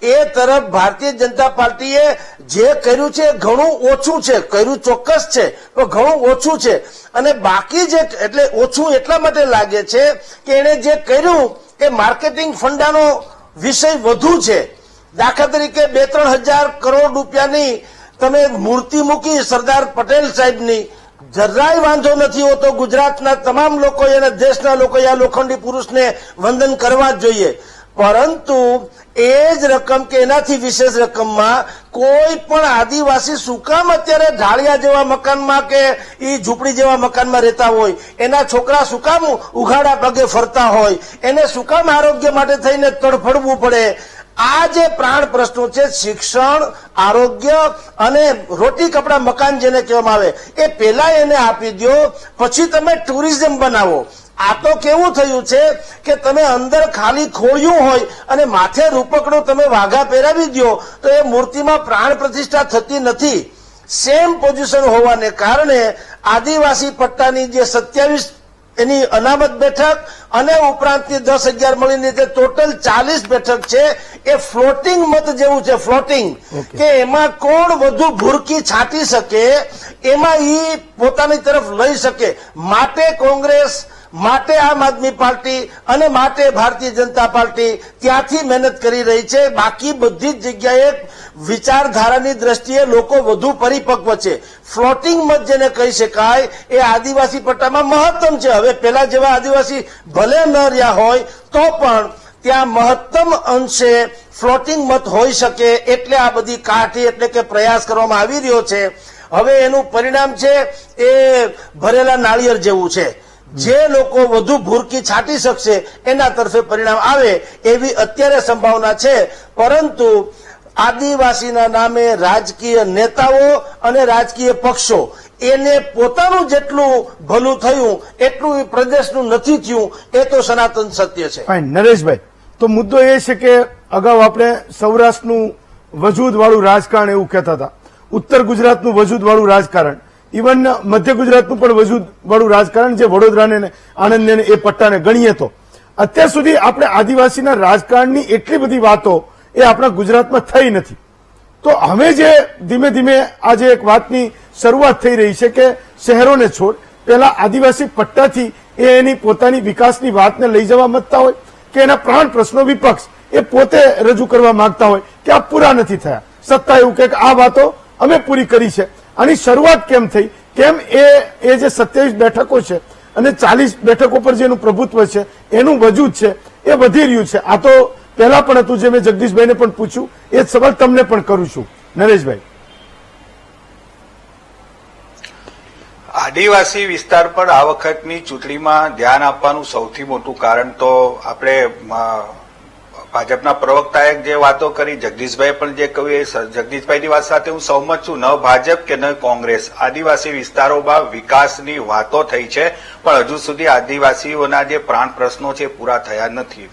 એ તરફ ભારતીય જનતા પાર્ટીએ જે કર્યું છે ઘણું ઓછું છે, કર્યું ચોક્કસ છે પણ ઘણું ઓછું છે. અને બાકી જે એટલે ઓછું એટલા માટે લાગે છે કે એને જે કર્યું એ માર્કેટિંગ ફંડાનો વિષય વધુ છે. દાખલા તરીકે 2-3 હજાર કરોડ રૂપિયાની તમે મૂર્તિ મૂકી સરદાર પટેલ સાહેબની, જરાય વાંધો નથી હોતો. ગુજરાતના તમામ લોકોએ અને દેશના લોકોએ આ લોખંડી પુરુષને વંદન કરવા જ જોઈએ. પરંતુ એ જ રકમ કે એનાથી વિશેષ રકમમાં કોઈ પણ આદિવાસી શું કામ અત્યારે ઢાળિયા જેવા મકાનમાં કે એ ઝૂંપડી જેવા મકાનમાં રહેતા હોય, એના છોકરા શું કામ ઉઘાડા પગે ફરતા હોય, એને શું કામ આરોગ્ય માટે થઈને તડફડવું પડે. આ જે પ્રાણ પ્રશ્નો છે, શિક્ષણ, આરોગ્ય અને રોટી કપડા મકાન જેને કહેવામાં આવે, એ પેલા એને આપી દો, પછી તમે ટુરિઝમ બનાવો. આ તો કેવું થયું છે કે તમે અંદર ખાલી ખોળ્યું હોય અને માથે રૂપકડું તમે વાઘા પહેરાવી દો તો એ મૂર્તિમાં પ્રાણ પ્રતિષ્ઠા થતી નથી. સેમ પોઝિશન હોવાને કારણે આદિવાસી પટ્ટાની જે 27 એની અનામત બેઠક અને ઉપરાંતની 10-11 મળીને જે ટોટલ 40 બેઠક છે એ ફ્લોટિંગ મત જેવું છે. ફ્લોટિંગ કે એમાં કોણ વધુ ભૂરકી છાંટી શકે, એમાં ઈ પોતાની તરફ લઈ શકે. માટે કોંગ્રેસ, માટે આમ આદમી પાર્ટી અને માટે ભારતીય જનતા પાર્ટી ત્યાંથી મહેનત કરી રહી છે. બાકી બધી જ જગ્યાએ વિચારધારાની દ્રષ્ટિએ લોકો વધુ પરિપક્વ છે. ફ્લોટિંગ મત જેને કહી શકાય એ આદિવાસી પટ્ટામાં મહત્તમ છે. હવે પેલા જેવા આદિવાસી ભલે ન રહ્યા હોય તો પણ ત્યાં મહત્તમ અંશે ફ્લોટિંગ મત હોઈ શકે, એટલે આ બધી કાઠી એટલે કે પ્રયાસ કરવામાં આવી રહ્યો છે. હવે એનું પરિણામ છે એ ભરેલા નાળિયેર જેવું છે. જે લોકો વધુ ભૂરકી છાંટી શકશે એના તરફે પરિણામ આવે એવી અત્યારે સંભાવના છે. પરંતુ આદિવાસીના નામે રાજકીય નેતાઓ અને રાજકીય પક્ષો એને પોતાનું જેટલું ભલું થયું એટલું પ્રદેશનું નથી થયું, એ તો સનાતન સત્ય છે. ફાઇન. નરેશભાઈ, તો મુદ્દો એ છે કે અગાઉ આપણે સૌરાષ્ટ્રનું વજૂદ વાળું રાજકારણ એવું કહેતા હતા, ઉત્તર ગુજરાતનું વજૂદ વાળું રાજકારણ, ઇવન મધ્ય ગુજરાતનું પણ વજૂદ વાળું રાજકારણ, જે વડોદરાને આણંદને એ પટ્ટાને ગણીએ તો અત્યાર સુધી આપણે આદિવાસીના રાજકારણની એટલી બધી વાતો એ આપણા ગુજરાતમાં થઈ નથી. તો હવે જે ધીમે ધીમે આજે એક વાતની શરૂઆત થઈ રહી છે કે શહેરોને છોડ, પેલા આદિવાસી પટ્ટાથી એ એની પોતાની વિકાસની વાતને લઈ જવા માંગતા હોય કે એના પ્રાણ પ્રશ્નો વિપક્ષ એ પોતે રજૂ કરવા માંગતા હોય કે આ પૂરા નથી થયા, સત્તા એવું કે આ વાતો અમે પૂરી કરી છે. આની શરૂઆત કેમ થઈ, કેમ એ જે 27 બેઠકો છે અને 40 બેઠકો પર જેનું પ્રભુત્વ છે, એનું વજૂદ છે એ વધી રહ્યું છે. આ તો પહેલા પણ હતું, જે મેં જગદીશભાઈને પણ પૂછ્યું એ જ સવાલ તમને પણ કરું છું. નરેશભાઈ, આદિવાસી વિસ્તાર પર આ વખતની ચૂંટણીમાં ધ્યાન આપવાનું સૌથી મોટું કારણ તો આપણે ભાજપના પ્રવક્તાએ જે વાતો કરી, જગદીશભાઈ પણ જે કહ્યું, એ જગદીશભાઈની વાત સાથે હું સહમત છું. ન ભાજપ કે ન કોંગ્રેસ, આદિવાસી વિસ્તારોમાં વિકાસની વાતો થઈ છે પણ હજુ સુધી આદિવાસીઓના જે પ્રાણ પ્રશ્નો છે પૂરા થયા નથી.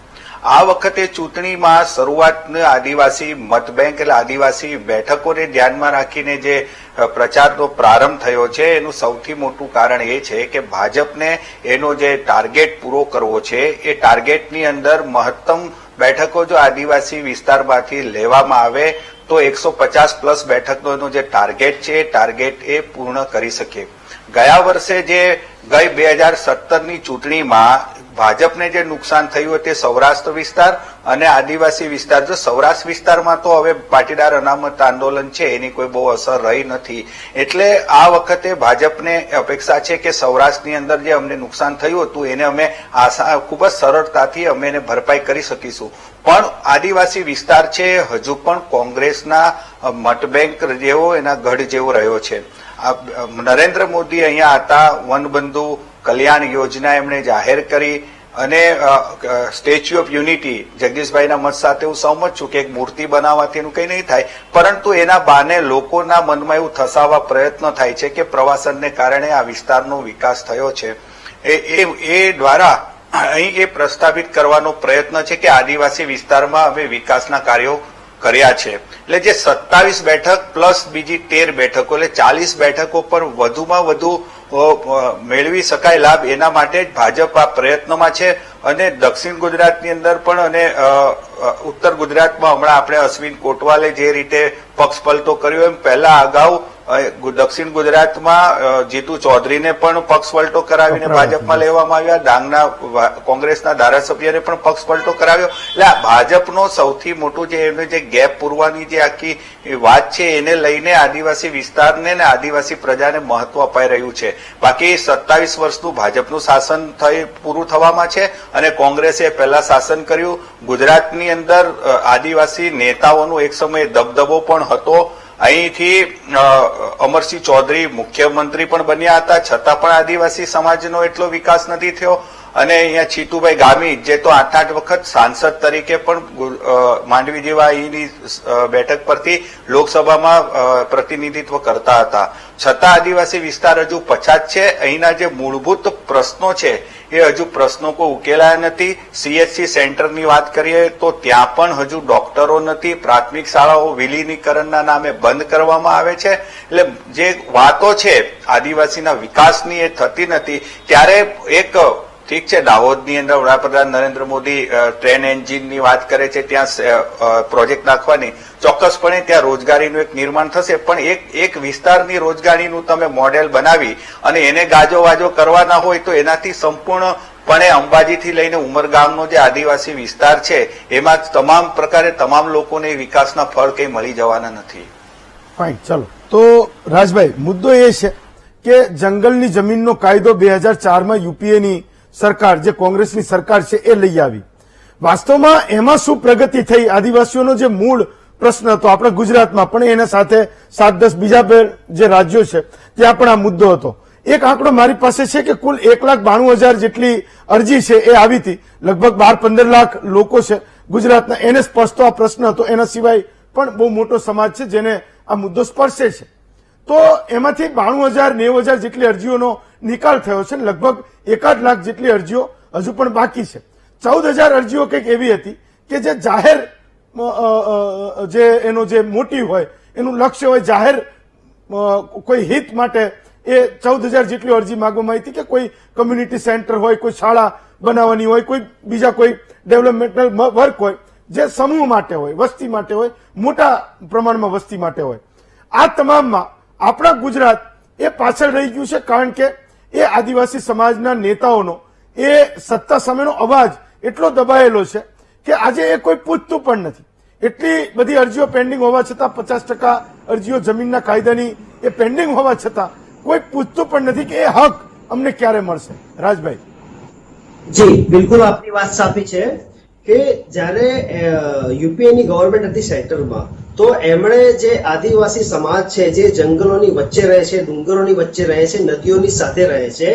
આ વખતે ચૂંટણીમાં શરૂઆતનો આદિવાસી મત બેંક એટલે આદિવાસી બેઠકોને ધ્યાનમાં રાખીને જે પ્રચારનો પ્રારંભ થયો છે, એનું સૌથી મોટું કારણ એ છે કે ભાજપને એનો જે ટાર્ગેટ પૂરો કરવો છે, એ ટાર્ગેટની અંદર મહત્તમ બેઠકો જો આદિવાસી વિસ્તારમાંથી લેવામાં આવે તો 150+ બેઠકનો એનો જે ટાર્ગેટ છે એ ટાર્ગેટ એ પૂર્ણ કરી શકે. ગયા વર્ષે જે ગઈ 2017ની ચૂંટણીમાં ભાજપને જે નુકસાન થયું તે સૌરાષ્ટ્ર વિસ્તાર અને આદિવાસી વિસ્તાર. જો સૌરાષ્ટ્ર વિસ્તારમાં તો હવે પાટીદાર અનામત આંદોલન છે એની કોઈ બહુ અસર રહી નથી, એટલે આ વખતે ભાજપને અપેક્ષા છે કે સૌરાષ્ટ્રની અંદર જે અમને નુકસાન થયું હતું એને અમે ખૂબ જ સરળતાથી અમે એને ભરપાઈ કરી શકીશું. પણ આદિવાસી વિસ્તાર છે હજુ પણ કોંગ્રેસના મત બેંક જેવો, એના ગઢ જેવો રહ્યો છે. નરેન્દ્ર મોદી અહીંયા હતા, વનબંધુ કલ્યાણ યોજના એમણે જાહેર કરી અને સ્ટેચ્યુ ઓફ યુનિટી, જગદીશભાઈના મત સાથે હું સહમત છું કે એક મૂર્તિ બનાવવાથી એનું કંઈ નહીં થાય, પરંતુ એના બહાને લોકોના મનમાં એવું થસાવવા પ્રયત્ન થાય છે કે પ્રવાસનને કારણે આ વિસ્તારનો વિકાસ થયો છે. એ દ્વારા અહીં એ પ્રસ્થાપિત કરવાનો પ્રયત્ન છે કે આદિવાસી વિસ્તારમાં અમે વિકાસના કાર્યો કર્યા છે. એટલે જે 27 બેઠક પ્લસ બીજી 13 બેઠકો એટલે 40 બેઠકો પર વધુમાં વધુ મેળવી શકાય લાભ, એના માટે જ ભાજપ આ પ્રયત્નમાં છે. અને દક્ષિણ ગુજરાતની અંદર પણ અને ઉત્તર ગુજરાતમાં હમણાં આપણે અશ્વિન કોટવાલે જે રીતે પક્ષ પલટો કર્યો એમ પહેલા અગાઉ દક્ષિણ ગુજરાતમાં જીતુ ચૌધરીને પણ પક્ષ પલટો કરાવીને ભાજપમાં લેવામાં આવ્યા, ડાંગના કોંગ્રેસના ધારાસભ્યને પણ પક્ષ પલટો કરાવ્યો. એટલે આ ભાજપનો સૌથી મોટું જે એમને જે ગેપ પૂરવાની જે આખી વાત છે એને લઈને આદિવાસી વિસ્તારને ને આદિવાસી પ્રજાને મહત્વ અપાઈ રહ્યું છે. બાકી 27 વર્ષનું ભાજપનું શાસન પૂરું થવામાં છે અને કોંગ્રેસે પહેલા શાસન કર્યું. ગુજરાતની અંદર આદિવાસી નેતાઓનો એક સમયે દબદબો પણ હતો. અહીંથી અમરસિંહ ચૌધરી મુખ્યમંત્રી પણ બન્યા હતા, છતાં પણ આદિવાસી સમાજનો એટલો વિકાસ નથી થયો. અને અહીંયા છીતુભાઈ ગામી જે તો 8 વખત સાંસદ તરીકે પણ માંડવી જેવા અહીંની બેઠક પરથી લોકસભામાં પ્રતિનિધિત્વ કરતા હતા, છતાં આદિવાસી વિસ્તાર હજુ પછાત છે. અહીંના જે મૂળભૂત પ્રશ્નો છે એ હજુ પ્રશ્નો કોઈ ઉકેલાયા નથી. CHC સેન્ટરની વાત કરીએ તો ત્યાં પણ હજુ ડોક્ટરો નથી. પ્રાથમિક શાળાઓ વિલીનીકરણના નામે બંધ કરવામાં આવે છે. એટલે જે વાતો છે આદિવાસીના વિકાસની એ થતી નથી. ત્યારે એક ઠીક છે, દાહોદની અંદર વડાપ્રધાન નરેન્દ્ર મોદી ટ્રેન એન્જિનની વાત કરે છે, ત્યાં પ્રોજેક્ટ નાખવાની, ચોક્કસપણે ત્યાં રોજગારીનું એક નિર્માણ થશે. પણ એક વિસ્તારની રોજગારીનું તમે મોડેલ બનાવી અને એને ગાજોવાજો કરવાના હોય તો એનાથી સંપૂર્ણપણે અંબાજીથી લઈને ઉમરગામનો જે આદિવાસી વિસ્તાર છે એમાં તમામ પ્રકારે તમામ લોકોને વિકાસના ફળ કંઈ મળી જવાના નથી. ફાઇન, ચલો. તો રાજભાઈ, મુદ્દો એ છે કે જંગલની જમીનનો કાયદો 2004માં યુપીએની સરકાર, જે કોંગ્રેસની સરકાર છે, એ લઈ આવી. વાસ્તવમાં એમાં શું પ્રગતિ થઈ? આદિવાસીઓનો જે મૂળ પ્રશ્ન હતો આપણા ગુજરાતમાં, પણ એના સાથે 7-10 બીજા જે રાજ્યો છે ત્યાં પણ આ મુદ્દો હતો. એક આંકડો મારી પાસે છે કે કુલ 1,92,000 જેટલી અરજી છે એ આવી હતી. લગભગ 12-15 લાખ લોકો છે ગુજરાતના, એને સ્પર્શતો આ પ્રશ્ન હતો. એના સિવાય પણ બહુ મોટો સમાજ છે જેને આ મુદ્દો સ્પર્શે છે. તો એમાંથી 92,000-90,000 જેટલી અરજીઓનો નિકાલ થયો છે. લગભગ 1.5 લાખ જેટલી અરજીઓ હજુ પણ બાકી છે. 14,000 અરજીઓ કંઈક એવી હતી કે જે જાહેર જે એનો જે મોટિવ હોય, એનું લક્ષ્ય હોય જાહેર કોઈ હિત માટે, એ 14,000 જેટલી અરજી માંગવામાં આવી હતી કે કોઈ કમ્યુનિટી સેન્ટર હોય, કોઈ શાળા બનાવવાની હોય, કોઈ બીજા કોઈ ડેવલપમેન્ટલ વર્ક હોય જે સમૂહ માટે હોય, વસ્તી માટે હોય, મોટા પ્રમાણમાં વસ્તી માટે હોય. આ તમામમાં આપણા ગુજરાત એ પાછળ રહી ગયું છે, કારણ કે એ આદિવાસી સમાજના નેતાઓનો એ સત્તા સામેનો અવાજ એટલો દબાયેલો છે કે આજે એ કોઈ પૂછતું પણ નથી. એટલી બધી અરજીઓ પેન્ડિંગ હોવા છતાં, 50% અરજીઓ જમીનના કાયદાની એ પેન્ડિંગ હોવા છતાં કોઈ પૂછતું પણ નથી કે એ હક અમને ક્યારે મળશે. રાજભાઈ. જી બિલકુલ, આપની વાત સાચી છે કે જ્યારે યુપીએની ગવર્મેન્ટ હતી સેન્ટરમાં, તો એમણે જે આદિવાસી સમાજ છે જે જંગલોની વચ્ચે રહે છે, ડુંગરોની વચ્ચે રહે છે, નદીઓની સાથે રહે છે,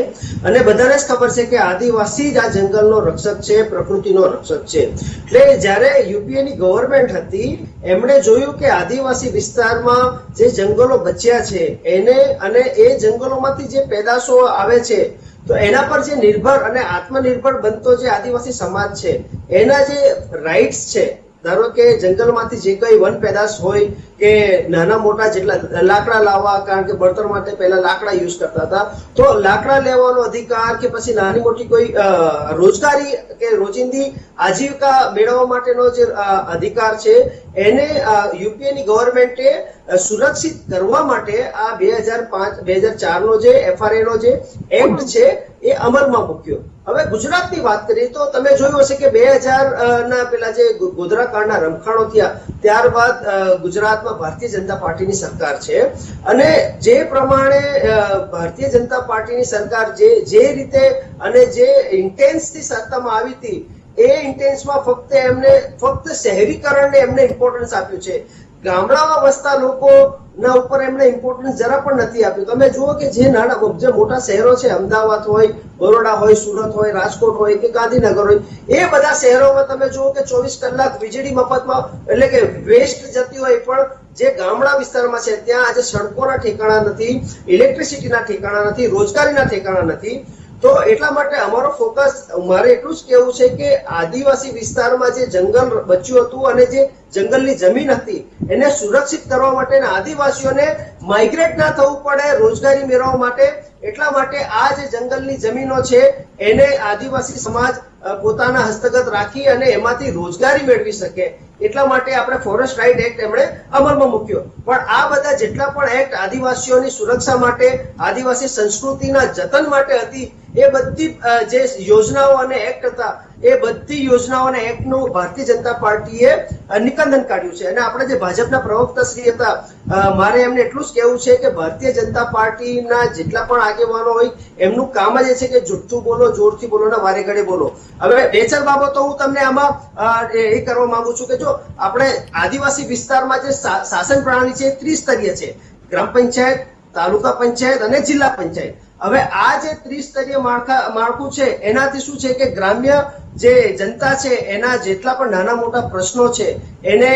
અને બધાને જ ખબર છે કે આદિવાસી જ આ જંગલનો રક્ષક છે, પ્રકૃતિનો રક્ષક છે. એટલે જ્યારે યુપીએની ગવર્મેન્ટ હતી એમણે જોયું કે આદિવાસી વિસ્તારમાં જે જંગલો બચ્યા છે એને, અને એ જંગલોમાંથી જે પેદાશો આવે છે તો એના પર જે નિર્ભર અને આત્મનિર્ભર બનતો જે આદિવાસી સમાજ છે એના જે રાઇટ્સ છે, ધારો કે જંગલમાંથી જે કઈ વન પેદાશ હોય કે નાના મોટા જેટલા લાકડા લાવવા, કારણ કે બળતણ માટે પહેલા લાકડા યુઝ કરતા હતા, તો લાકડા લેવાનો અધિકાર કે પછી નાની મોટી કોઈ રોજગારી કે રોજિંદી આજીવિકા મેળવવા માટેનો જે અધિકાર છે એને યુપીએની ગવર્મેન્ટે સુરક્ષિત કરવા માટે આ 2004 નો જે FRA નો જે એક્ટ છે એ અમલમાં મૂક્યો. હવે ગુજરાતની વાત કરીએ તો તમે જોયું હશે કે 2000 ના પેલા જે ગોધરા કાંડના રમખાણો થયા ત્યારબાદ ગુજરાતમાં ભારતીય જનતા પાર્ટીની સરકાર છે, અને જે પ્રમાણે ભારતીય જનતા પાર્ટીની સરકાર જે રીતે અને જે ઇન્ટેન્સથી સત્તામાં આવી હતી એ ઇન્ટેન્સમાં ફક્ત શહેરીકરણને એમને ઇમ્પોર્ટન્સ આપ્યું છે. ગામડામાં વસતા લોકોના ઉપર એમને ઇમ્પોર્ટન્સ જરા પણ નથી આપ્યું. તમે જુઓ કે જે મોટા શહેરો છે, અમદાવાદ હોય, બરોડા હોય, સુરત હોય, રાજકોટ હોય કે ગાંધીનગર હોય, એ બધા શહેરોમાં તમે જુઓ કે 24 કલાક વીજળી મફતમાં, એટલે કે વેસ્ટ જતી હોય, પણ જે ગામડા વિસ્તારમાં છે ત્યાં આજે સડકોના ઠેકાણા નથી, ઇલેક્ટ્રિસિટીના ઠેકાણા નથી, રોજગારીના ઠેકાણા નથી. તો એટલા માટે અમારો ફોકસ, મારે એટલું જ કહેવું છે કે આદિવાસી વિસ્તારમાં જે જંગલ બચ્યું હતું અને જે જંગલની જમીન હતી એને સુરક્ષિત કરવા માટે આદિવાસીઓને માઇગ્રેટ ના થવું પડે રોજગારી મેળવવા માટે, એટલા માટે આ જે જંગલની જમીનો છે એને આદિવાસી સમાજ પોતાના હસ્તગત રાખી અને એમાંથી રોજગારી મેળવી શકે એટલા માટે આપણે ફોરેસ્ટ રાઇટ એક્ટ એમણે અમલમાં મૂક્યો. પણ આ બધા જેટલા પણ એક્ટ આદિવાસીઓની સુરક્ષા માટે, આદિવાસી સંસ્કૃતિના જતન માટે હતી, એ બધી જે યોજનાઓ અને એક્ટ હતા એ બધી યોજનાઓ અને એક્ટનું ભારતીય જનતા પાર્ટીએ નિકંદન કાઢ્યું છે. અને આપણે જે ભાજપના પ્રવક્તા શ્રી હતા, મારે એમને એટલું જ કહેવું છે કે ભારતીય જનતા પાર્ટીના જેટલા પણ આગેવાનો હોય એમનું કામ જ એ છે કે જુઠ્ઠું બોલો, જોરથી બોલો ને વારે ઘડે બોલો. હવે બે ચાર બાબતો હું તમને આમાં એ કરવા માંગુ છું કે જો આપણે આદિવાસી વિસ્તારમાં જે શાસન પ્રણાલી છે એ ત્રિસ્તરીય છે, ગ્રામ પંચાયત, તાલુકા પંચાયત અને જિલ્લા પંચાયત. હવે આ જે ત્રિસ્તરીય માળખું છે એનાથી શું છે કે ગ્રામ્ય જે જનતા છે એના જેટલા પણ નાના મોટા પ્રશ્નો છે એને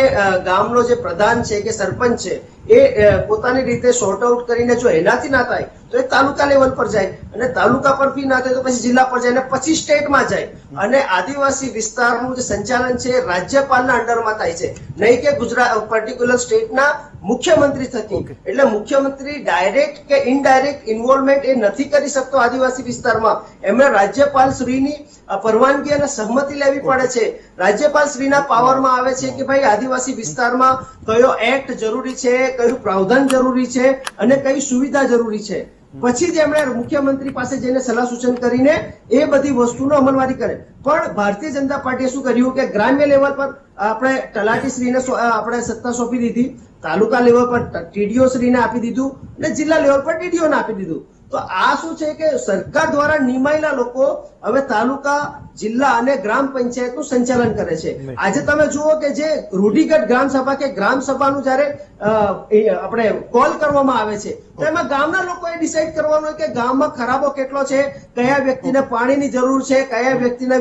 ગામનો જે પ્રધાન છે કે સરપંચ છે એ પોતાની રીતે સોર્ટ આઉટ કરીને જો એનાથી ના થાય તો એ તાલુકા લેવલ પર જાય, અને તાલુકા પર બી ના થાય તો પછી જિલ્લા પર જાય અને પછી સ્ટેટમાં જાય. અને આદિવાસી વિસ્તારનું જે સંચાલન છે રાજ્યપાલના અંડરમાં થાય છે, નહીં કે ગુજરાત પર્ટિક્યુલર સ્ટેટના મુખ્યમંત્રી થકી. એટલે મુખ્યમંત્રી ડાયરેક્ટ કે ઇનડાયરેક્ટ ઇન્વોલ્વમેન્ટ એ નથી કરી શકતો આદિવાસી વિસ્તારમાં. એમણે રાજ્યપાલ શ્રીની પરવાનગી અને સહમતિ લેવી પડે છે. રાજ્યપાલ શ્રીના પાવરમાં આવે છે કે ભાઈ આદિવાસી વિસ્તારમાં કયો એક્ટ જરૂરી છે, કયું પ્રાવધાન જરૂરી છે અને કઈ સુવિધા જરૂરી છે. પછી જ એમણે મુખ્યમંત્રી પાસે જઈને સલાહ સૂચન કરીને એ બધી વસ્તુનો અમલવારી કરે. પણ ભારતીય જનતા પાર્ટીએ શું કર્યું કે ગ્રામ્ય લેવલ પર આપણે તલાટી શ્રીને આપણે સત્તા સોંપી દીધી, તાલુકા લેવલ પર ટીડીઓ શ્રીને આપી દીધું અને જિલ્લા લેવલ પર ટીડીઓને આપી દીધું. તો આ શું છે કે સરકાર દ્વારા નિમાયેલા લોકો હવે તાલુકા, જિલ્લા અને ગ્રામ પંચાયતનું સંચાલન કરે છે. આજે તમે જુઓ કે જે રૂઢિગત ગ્રામ સભા કે ગ્રામ સભાનું જયારે આપણે કોલ કરવામાં આવે છે તો એમાં ગામના લોકોએ ડિસાઈડ કરવાનું કે ગામમાં ખરાબો કેટલો છે, કયા વ્યક્તિને પાણીની જરૂર છે, કયા વ્યક્તિના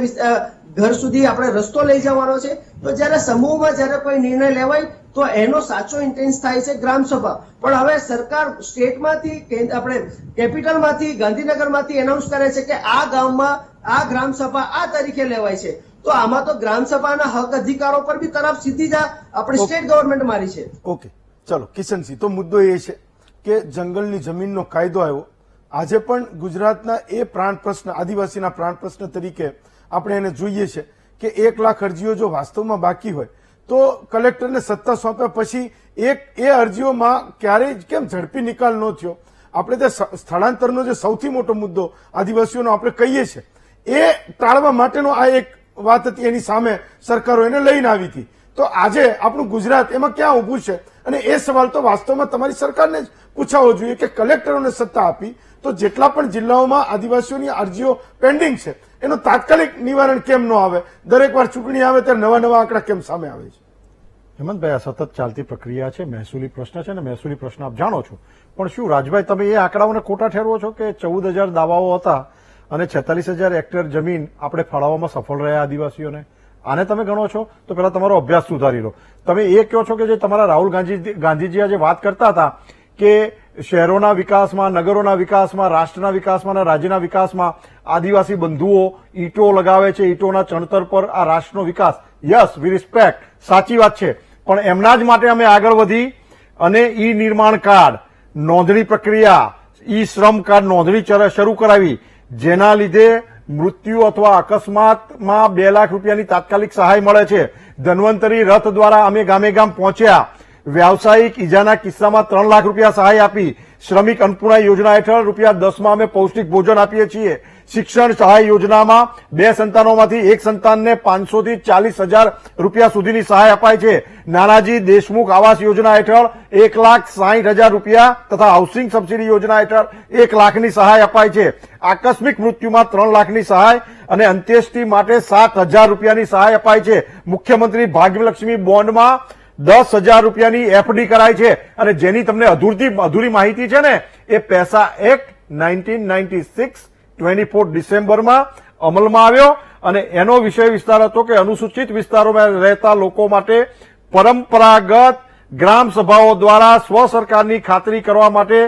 ઘર સુધી આપણે રસ્તો લઈ જવાનો છે. તો જયારે સમૂહમાં જયારે કોઈ નિર્ણય લેવાય તો એનો સાચો ઇન્ટેન્સ થાય છે ગ્રામ સભા. પણ હવે સરકાર સ્ટેટમાંથી, આપણે કેપિટલમાંથી, ગાંધીનગરમાંથી એનાઉન્સ કરે છે કે આ ગામમાં આ ગ્રામ સભા આ તારીખે લેવાય છે. તો આમાં તો ગ્રામ સભાના હક અધિકારો પર બી તરફ સીધી જ આપણી સ્ટેટ ગવર્મેન્ટ મારી છે. ઓકે, ચલો કિશનસિંહ, તો મુદ્દો એ છે કે જંગલની જમીનનો કાયદો આવ્યો. આજે પણ ગુજરાતના એ પ્રાણ પ્રશ્ન, આદિવાસીના પ્રાણ પ્રશ્ન તરીકે આપણે એને જોઈએ છે કે 1 લાખ અરજીઓ જો વાસ્તવમાં બાકી હોય તો કલેક્ટરને સત્તા સોંપ્યા પછી એ અરજીઓમાં ક્યારેય કેમ ઝડપી નિકાલ ન થયો? આપણે તે સ્થળાંતરનો જે સૌથી મોટો મુદ્દો આદિવાસીઓનો આપણે કહીએ છીએ એ ટાળવા માટેનો આ એક વાત હતી, એની સામે સરકારો એને લઈને આવી હતી. તો આજે આપણું ગુજરાત એમાં ક્યાં ઊભું છે? અને એ સવાલ તો વાસ્તવમાં તમારી સરકારને જ પૂછાવો જોઈએ કે કલેક્ટરોને સત્તા આપી તો જેટલા પણ જિલ્લાઓમાં આદિવાસીઓની અરજીઓ પેન્ડિંગ છે એનું તાત્કાલિક નિવારણ કેમ ન આવે? દરેક વાર ચૂંટણી આવે ત્યારે નવા નવા આંકડા કેમ સામે આવે છે? હેમંતભાઈ, આ સતત ચાલતી પ્રક્રિયા છે, મહેસૂલી પ્રશ્ન છે, અને મહેસૂલી પ્રશ્ન આપ જાણો છો. પણ શું રાજભાઈ, તમે એ આંકડાઓને ખોટા ઠેરવો છો કે 14,000 દાવાઓ હતા અને 46,000 હેક્ટર જમીન આપણે ફાળવવામાં સફળ રહ્યા આદિવાસીઓને? આને તમે ગણો છો? તો પેલા તમારો અભ્યાસ સુધારી લો. તમે એ કહો છો કે જે તમારા રાહુલ ગાંધીજી આજે વાત કરતા હતા કે શહેરોના વિકાસમાં, નગરોના વિકાસમાં, રાષ્ટ્રના વિકાસમાં અને રાજ્યના વિકાસમાં આદિવાસી બંધુઓ ઈંટો લગાવે છે, ઈંટોના ચણતર પર આ રાષ્ટ્રનો વિકાસ. યસ, વી રિસ્પેક્ટ, સાચી વાત છે. પણ એમના જ માટે અમે આગળ વધી અને ઈ નિર્માણ કાર્ડ, નોંધણી પ્રક્રિયા, ઈ શ્રમ કાર્ડ નોંધણી શરૂ કરાવી, જેના લીધે મૃત્યુ અથવા અકસ્માતમાં 2 લાખ રૂપિયાની તાત્કાલિક સહાય મળે છે. ધન્વંતરી રથ દ્વારા અમે ગામે ગામ પહોંચ્યા. વ્યાવસાયિક ઈજાના કિસ્સામાં 3 લાખ રૂપિયા સહાય આપી. શ્રમિક અન્નપૂર્ણા યોજના હેઠળ ₹10 અમે પૌષ્ટિક ભોજન આપીએ છીએ. શિક્ષણ સહાય યોજનામાં 2 સંતાનોમાંથી 1 સંતાનને 500 થી 40,000 રૂપિયા સુધીની સહાય અપાય છે. નાનાજી દેશમુખ આવાસ યોજના હેઠળ 1,60,000 રૂપિયા તથા હાઉસિંગ સબસિડી યોજના હેઠળ 1 લાખની સહાય અપાય છે. આકસ્મિક મૃત્યુમાં 3 લાખની સહાય અને અંત્યેષ્ટિ માટે 7,000 રૂપિયાની સહાય અપાય છે. મુખ્યમંત્રી ભાગ્યલક્ષ્મી બોન્ડમાં 10,000 રૂપિયાની એફડી કરાય છે. અને જેની તમને અધૂરી માહિતી છે ને, એ પૈસા એક્ટ 1996 24 ડિસેમ્બરમાં અમલમાં આવ્યો અને એનો વિષય વિસ્તાર હતો કે અનુસૂચિત વિસ્તારોમાં રહેતા લોકો માટે પરંપરાગત ગ્રામ સભાઓ દ્વારા સ્વ સરકારની ખાતરી કરવા માટે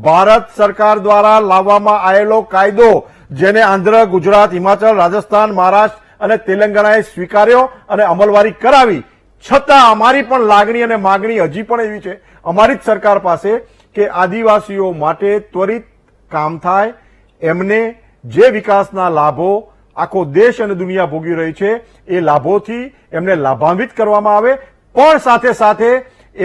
ભારત સરકાર દ્વારા લાવવામાં આવેલો કાયદો, જેને આંધ્ર, ગુજરાત, હિમાચલ, રાજસ્થાન, મહારાષ્ટ્ર અને તેલંગાણાએ સ્વીકાર્યો અને અમલવારી કરાવી. છતાં અમારી પણ લાગણી અને માગણી હજી પણ એવી છે અમારી જ સરકાર પાસે કે આદિવાસીઓ માટે ત્વરિત કામ થાય, એમને જે વિકાસના લાભો આખો દેશ અને દુનિયા ભોગવી રહી છે એ લાભોથી એમને લાભાન્વિત કરવામાં આવે, પણ સાથે સાથે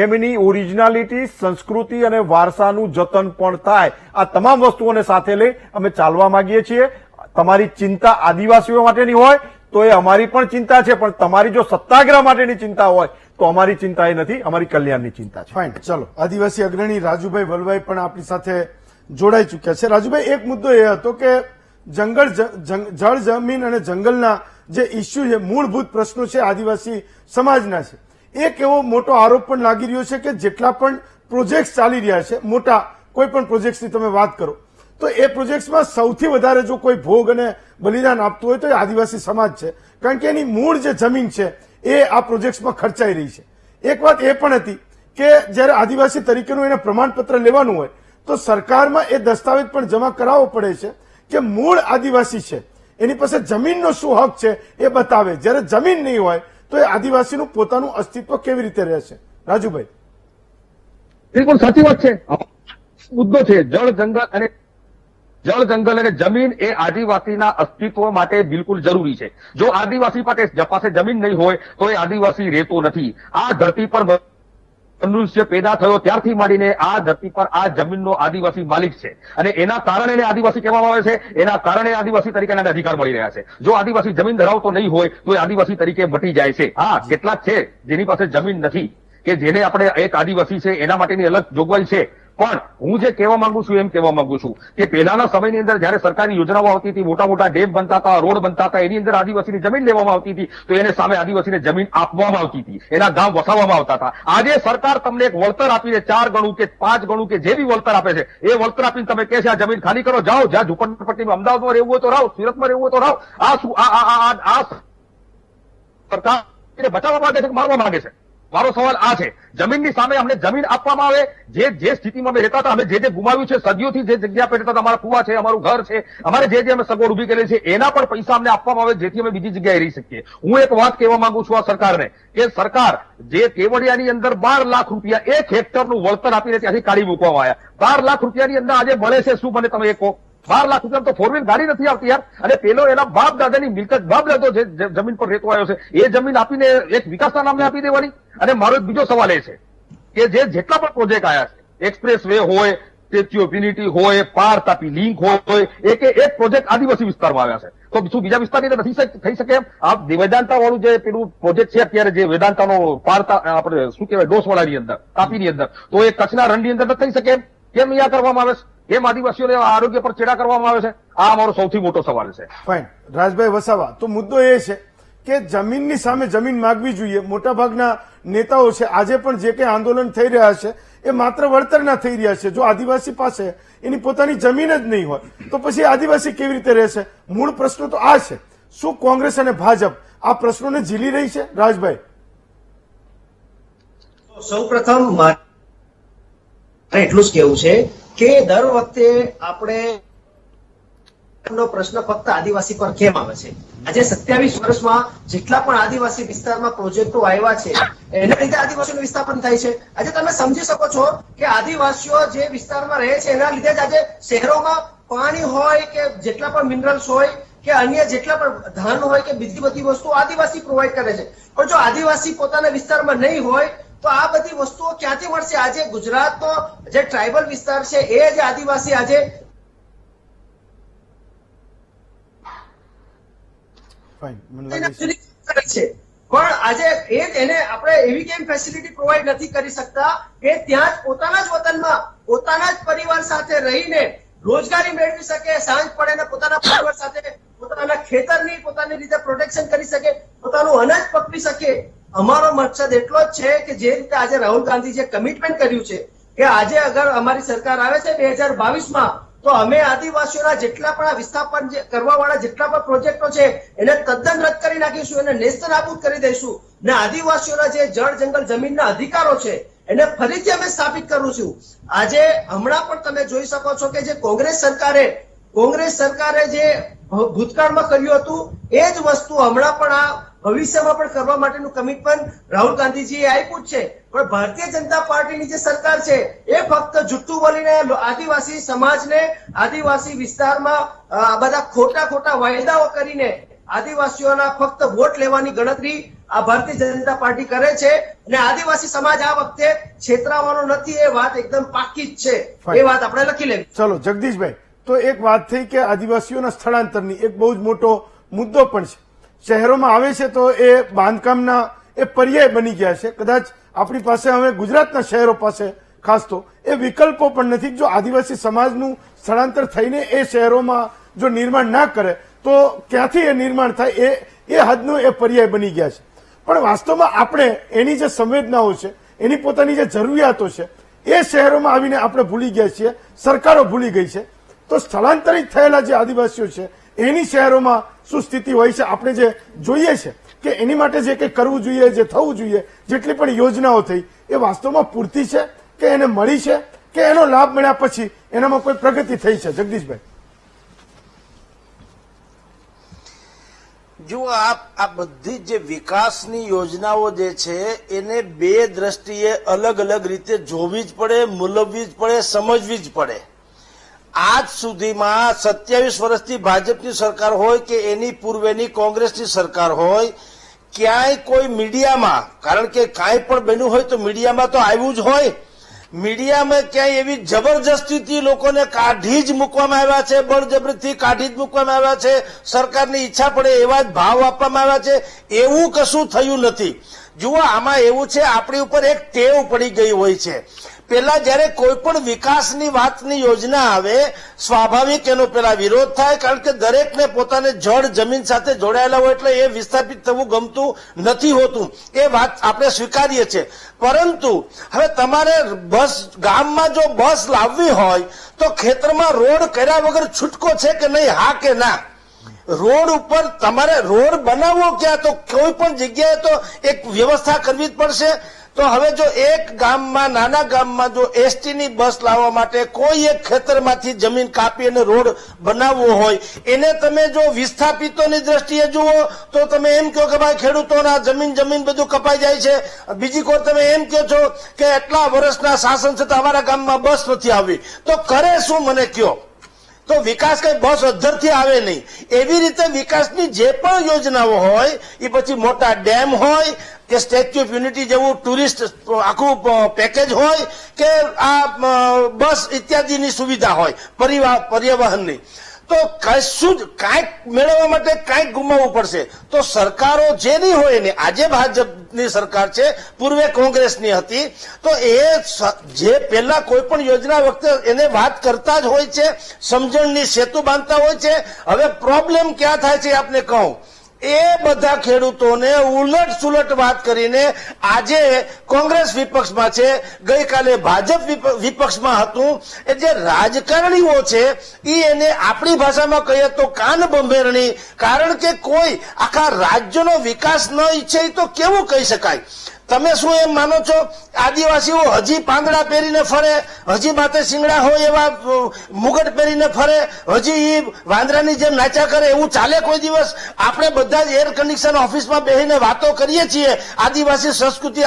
એમની ઓરિજિનાલિટી, સંસ્કૃતિ અને વારસાનું જતન પણ થાય. આ તમામ વસ્તુઓને સાથે લઈ અમે ચાલવા માંગીએ છીએ. તમારી ચિંતા આદિવાસીઓ માટેની હોય તો એ અમારી પણ ચિંતા છે, પણ તમારી જો સત્યાગ્રહ માટેની ચિંતા હોય તો અમારી ચિંતા એ નથી, અમારી કલ્યાણની ચિંતા છે. ફાઇન, ચલો. આદિવાસી અગ્રણી રાજુભાઈ વલભાઈ પણ આપણી સાથે જોડાઈ ચુક્યા છે. રાજુભાઈ, એક મુદ્દો એ હતો કે જળ, જમીન અને જંગલના જે ઇસ્યુ છે, મૂળભૂત પ્રશ્નો છે આદિવાસી સમાજના છે. એક એવો મોટો આરોપ પણ લાગી રહ્યો છે કે જેટલા પણ પ્રોજેક્ટ ચાલી રહ્યા છે, મોટા કોઈ પણ પ્રોજેક્ટની તમે વાત કરો તો એ પ્રોજેક્ટ્સમાં સૌથી વધારે જો કોઈ ભોગ અને બલિદાન આપતું હોય તો એ આદિવાસી સમાજ છે, કારણ કે એની મૂળ જે જમીન છે એ આ પ્રોજેક્ટ્સમાં ખર્ચાઈ રહી છે. એક વાત એ પણ હતી કે જ્યારે આદિવાસી તરીકેનું એને પ્રમાણપત્ર લેવાનું હોય તો સરકારમાં એ દસ્તાવેજ પણ જમા કરાવવો પડે છે કે મૂળ આદિવાસી છે, એની પાસે જમીનનો શું હક છે એ બતાવે. જ્યારે જમીન નહીં હોય તો એ આદિવાસીનું પોતાનું અસ્તિત્વ કેવી રીતે રહેશે? રાજુભાઈ. બિલકુલ સાચી વાત છે. મુદ્દો છે જળ જંગલ અને જમીન એ આદિવાસીના અસ્તિત્વ માટે બિલકુલ જરૂરી છે. જો આદિવાસી પાસે જમીન નહીં હોય તો એ આદિવાસી રહેતો નથી. આ ધરતી પર મનુષ્ય પેદા થયો ત્યારથી માંડીને આ ધરતી પર આ જમીનનો આદિવાસી માલિક છે, અને એના કારણે એને આદિવાસી કહેવામાં આવે છે. એના કારણે આદિવાસી તરીકે એને અધિકાર મળી રહ્યા છે. જો આદિવાસી જમીન ધરાવતો નહીં હોય તો એ આદિવાસી તરીકે મટી જાય છે. હા, કેટલાક છે જેની પાસે જમીન નથી, કે જેને આપણે એક આદિવાસી છે એના માટેની અલગ જોગવાઈ છે. પણ હું જે કહેવા માંગુ છું એમ કહેવા માંગુ છું કે પહેલાના સમયની અંદર જયારે સરકારી યોજનાઓ આવતી હતી, મોટા મોટા ડેમ બનતા હતા, રોડ બનતા હતા, એની અંદર આદિવાસીની જમીન લેવામાં આવતી હતી તો એને સામે આદિવાસીને જમીન આપવામાં આવતી હતી, એના ગામ વસાવવામાં આવતા હતા. આજે સરકાર તમને એક વળતર આપીને 4 ગણું કે 5 ગણું કે જે બી વળતર આપે છે એ વળતર આપીને તમે કહે છે આ જમીન ખાલી કરો, જાઓ, જ્યાં ઝુંપડપટ્ટીમાં અમદાવાદમાં રહેવું હોય તો રહો, સુરતમાં રહેવું હોય તો રહો. આ સરકાર બચાવવા માંગે છે કે મારવા માંગે છે? મારો સવાલ આ છે. જમીનની સામે અમને જમીન આપવામાં આવે, જે સ્થિતિમાં અમે રહેતા હતા, અમે જે ગુમાવ્યું છે, સદીઓથી જે જગ્યા પર રહેતા હતા, અમારા કુવા છે, અમારું ઘર છે, અમારે જે અમે સગવડ ઉભી કરેલી છે એના પણ પૈસા અમને આપવામાં આવે જેથી અમે બીજી જગ્યાએ રહી શકીએ. હું એક વાત કહેવા માંગુ છું આ સરકારને કે સરકાર જે કેવડિયાની અંદર 12 લાખ રૂપિયા 1 હેક્ટરનું વળતર આપીને ત્યાંથી કાઢી મૂકવામાં આવ્યા. 12 લાખ રૂપિયાની અંદર આજે મળે છે શું? મને તમે એ કહો. 12 લાખ રૂપિયા તો 4 વ્હીલ ગાડી નથી આવતી યાર. અને પેલો એના બાપ દાદાની મિલકત, બાપ દાદો જે જમીન પર રહેતો આવ્યો છે એ જમીન આપીને એક વિકાસના નામને આપી દેવાની. અને મારો એક બીજો સવાલ એ છે કે જેટલા પણ પ્રોજેક્ટ આવ્યા છે, એક્સપ્રેસ વે હોય, સ્ટેચ્યુ ઓફ યુનિટી હોય, પાર તાપી લિંક હોય, એક પ્રોજેક્ટ આદિવાસી વિસ્તારમાં આવ્યા છે તો શું બીજા વિસ્તારની અંદર નથી થઈ શકે એમ? આ વેદાંતા વાળું જે પેલું પ્રોજેક્ટ છે અત્યારે, જે વેદાંતાનો પારતા આપણે શું કહેવાય ડોસવાડાની અંદર, તાપીની અંદર, તો એ કચ્છના રણની અંદર નથી થઈ શકે એમ? કેમ અહીંયા કરવામાં આવે છે? કેમ આદિવાસીઓને આરોગ્ય પર ચેડા કરવામાં આવે છે? આ મારો સૌથી મોટો સવાલ છે. ફાઇન. રાજભાઈ વસાવા, તો મુદ્દો એ છે કે જમીનની સામે જમીન માંગવી જોઈએ. મોટાભાગના નેતાઓ છે આજે પણ જે કંઈ આંદોલન થઈ રહ્યા છે એ માત્ર વળતરના થઈ રહ્યા છે. જો આદિવાસી પાસે એની પોતાની જમીન જ નહીં હોય તો પછી આદિવાસી કેવી રીતે રહેશે? મૂળ પ્રશ્નો તો આ છે. શું કોંગ્રેસ અને ભાજપ આ પ્રશ્નોને ઝીલી રહી છે? રાજભાઈ. સૌપ્રથમ મારે એટલું જ કેવું છે કે દર વખતે આપણે પ્રશ્ન ફક્ત આદિવાસી પર કેમ આવે છે? આજે 27 વર્ષમાં જેટલા પણ આદિવાસી વિસ્તારમાં પ્રોજેક્ટો આવ્યા છે એના લીધે આદિવાસીનું વિસ્થાપન થાય છે. આજે તમે સમજી શકો છો કે આદિવાસીઓ જે વિસ્તારમાં રહે છે એના લીધે જ આજે શહેરોમાં પાણી હોય કે જેટલા પણ મિનરલ્સ હોય કે અન્ય જેટલા પણ ધાન હોય કે બીજી બધી વસ્તુઓ આદિવાસી પ્રોવાઈડ કરે છે. પણ જો આદિવાસી પોતાના વિસ્તારમાં નહીં હોય તો આ બધી વસ્તુઓ ક્યાંથી મળશે? આજે ગુજરાતનો જે ટ્રાઇબલ વિસ્તાર છે એ જે આદિવાસી આજે છે પણ આજે એને આપણે એવી કેમ ફેસિલિટી પ્રોવાઈડ નથી કરી શકતા કે ત્યાં જ પોતાના જ વતનમાં પોતાના જ પરિવાર સાથે રહીને રોજગારી મેળવી શકે, સાંજ પડે ને પોતાના પરિવાર સાથે પોતાના ખેતરની પોતાની રીતે પ્રોટેક્શન કરી શકે, પોતાનું અનાજ પકવી શકે. અમારો મકસદ એટલો જ છે કે જે રીતે આજે રાહુલ ગાંધીજીએ કમિટમેન્ટ કર્યું છે કે આજે અગર અમારી સરકાર આવે છે 2022માં તો અમે આદિવાસીઓના જેટલા પણ વિસ્થાપન કરવા વાળા જેટલા પણ પ્રોજેક્ટો છે એને તદ્દન રદ કરી નાખીશું, એને નેસ્તનાબૂદ કરી દઈશું ને આદિવાસીઓના જે જળ જંગલ જમીનના અધિકારો છે એને ફરીથી અમે સ્થાપિત કરું છું. આજે હમણાં પણ તમે જોઈ શકો છો કે જે કોંગ્રેસ સરકારે જે ભૂતકાળમાં કર્યું હતું એ જ વસ્તુ હમણાં પણ આ ભવિષ્યમાં પણ કરવા માટેનું કમિટમેન્ટ રાહુલ ગાંધીજીએ આપ્યું છે. પણ ભારતીય જનતા પાર્ટીની જે સરકાર છે એ ફક્ત જુઠ્ઠું બોલીને આદિવાસી સમાજને, આદિવાસી વિસ્તારમાં આ બધા ખોટા વાયદાઓ કરીને આદિવાસીઓના ફક્ત વોટ લેવાની ગણતરી આ ભારતીય જનતા પાર્ટી કરે છે અને આદિવાસી સમાજ આ વખતે છેતરાવાનો નથી, એ વાત એકદમ પાકી જ છે. એ વાત આપણે લખી લેવી. ચલો જગદીશભાઈ, તો એક વાત થઈ કે આદિવાસીઓના સ્થળાંતરની એક બહુ જ મોટો મુદ્દો પણ છે. શહેરોમાં આવે છે તો એ બાંધકામના એ પર્યાય બની ગયા છે. કદાચ આપણી પાસે હવે ગુજરાતના શહેરો પાસે ખાસ તો એ વિકલ્પો પણ નથી. જો આદિવાસી સમાજનું સ્થળાંતર થઈને એ શહેરોમાં જો નિર્માણ ના કરે તો ક્યાંથી એ નિર્માણ થાય, એ હદનો એ પર્યાય બની ગયા છે. પણ વાસ્તવમાં આપણે એની જે સંવેદનાઓ છે, એની પોતાની જે જરૂરિયાતો છે, એ શહેરોમાં આવીને આપણે ભૂલી ગયા છીએ, સરકારો ભૂલી ગઈ છે. તો સ્થળાંતરિત થયેલા જે આદિવાસીઓ છે એની શહેરોમાં શું સ્થિતિ હોય છે, આપણે જે જોઈએ છે કે એની માટે જે કંઈ કરવું જોઈએ, જે થવું જોઈએ, જેટલી પણ યોજનાઓ થઈ એ વાસ્તવમાં પૂરતી છે કે એને મળી છે કે એનો લાભ મળ્યા પછી એનામાં કોઈ પ્રગતિ થઈ છે? જગદીશભાઈ, જુઓ, આ બધી જે વિકાસની યોજનાઓ જે છે એને બે દ્રષ્ટિએ અલગ અલગ રીતે જોવી જ પડે, મૂલવવી જ પડે, સમજવી જ પડે. આજ સુધીમાં 27 વર્ષથી ભાજપની સરકાર હોય કે એની પૂર્વેની કોંગ્રેસની સરકાર હોય, ક્યાંય કોઈ મીડિયામાં, કારણ કે કાંઈ પણ બન્યું હોય તો મીડિયામાં તો આવ્યું જ હોય, મીડિયામાં ક્યાંય એવી જબરજસ્તીથી લોકોને કાઢી જ મૂકવામાં આવ્યા છે, બળજબરીથી કાઢી જ મૂકવામાં આવ્યા છે, સરકારની ઈચ્છા પડે એવા જ ભાવ આપવામાં આવ્યા છે, એવું કશું થયું નથી. જુઓ, આમાં એવું છે, આપણી ઉપર એક ટેવ પડી ગઈ હોય છે. પેલા જયારે કોઈ પણ વિકાસની વાતની યોજના આવે, સ્વાભાવિક એનો પેલા વિરોધ થાય, કારણ કે દરેકને પોતાને જળ જમીન સાથે જોડાયેલા હોય એટલે એ વિસ્થાપિત થવું ગમતું નથી હોતું. એ વાત આપણે સ્વીકારીએ છીએ. પરંતુ હવે તમારે ગામમાં જો બસ લાવવી હોય તો ખેતરમાં રોડ કર્યા વગર છૂટકો છે કે નહીં? હા કે ના? રોડ ઉપર તમારે રોડ બનાવવો ક્યાં? તો કોઈ પણ જગ્યાએ તો એક વ્યવસ્થા કરવી જ પડશે. તો હવે જો એક ગામમાં, નાના ગામમાં જો એસટી ની બસ લાવવા માટે કોઈ એક ખેતરમાંથી જમીન કાપી અને રોડ બનાવવો હોય, એને તમે જો વિસ્થાપિતોની દ્રષ્ટિએ જુઓ તો તમે એમ કહો કે ભાઈ ખેડૂતોના જમીન બધું કપાઈ જાય છે. બીજી કોઈ તમે એમ કહો છો કે એટલા વર્ષના શાસન છતાં અમારા ગામમાં બસ નથી આવી. તો કરે શું મને કયો? તો વિકાસ કઈ બસ અધ્ધરથી આવે નહીં. એવી રીતે વિકાસની જે પણ યોજનાઓ હોય, એ પછી મોટા ડેમ હોય કે સ્ટેચ્યુ ઓફ યુનિટી જેવું ટુરિસ્ટ આખું પેકેજ હોય કે આ બસ ઇત્યાદિની સુવિધા હોય પરિવહનની, તો કશું જ કાંઈક મેળવવા માટે કાંઈક ગુમાવવું પડશે. તો સરકારો જેની હોય ને, આજે ભાજપની સરકાર છે, પૂર્વે કોંગ્રેસની હતી, તો એ જે પહેલા કોઈ પણ યોજના વખતે એને વાત કરતા જ હોય છે, સમજણની સેતુ બાંધતા હોય છે. હવે પ્રોબ્લેમ ક્યાં થાય છે આપને કહું, એ બધા ખેડૂતોને ઉલટ સુલટ વાત કરીને આજે કોંગ્રેસ વિપક્ષમાં છે, ગઈકાલે ભાજપ વિપક્ષમાં હતું. એ જે રાજકારણીઓ છે એ એને આપણી ભાષામાં કહીએ તો કાન બંભેરણી, કારણ કે કોઈ આખા રાજ્યનો વિકાસ ન ઈચ્છે તો કેવું કહી શકાય? તમે શું એમ માનો છો આદિવાસીઓ હજી પાંદડા પહેરીને ફરે, હજી માથે શિંગડા હોય એવા મુગટ પહેરીને ફરે, હજી વાંદરાની જેમ નાચ્યા કરે? એવું ચાલે કોઈ દિવસ? આપણે બધા જ એર કન્ડિશન ઓફિસમાં બેસીને વાતો કરીએ છીએ આદિવાસી સંસ્કૃતિ,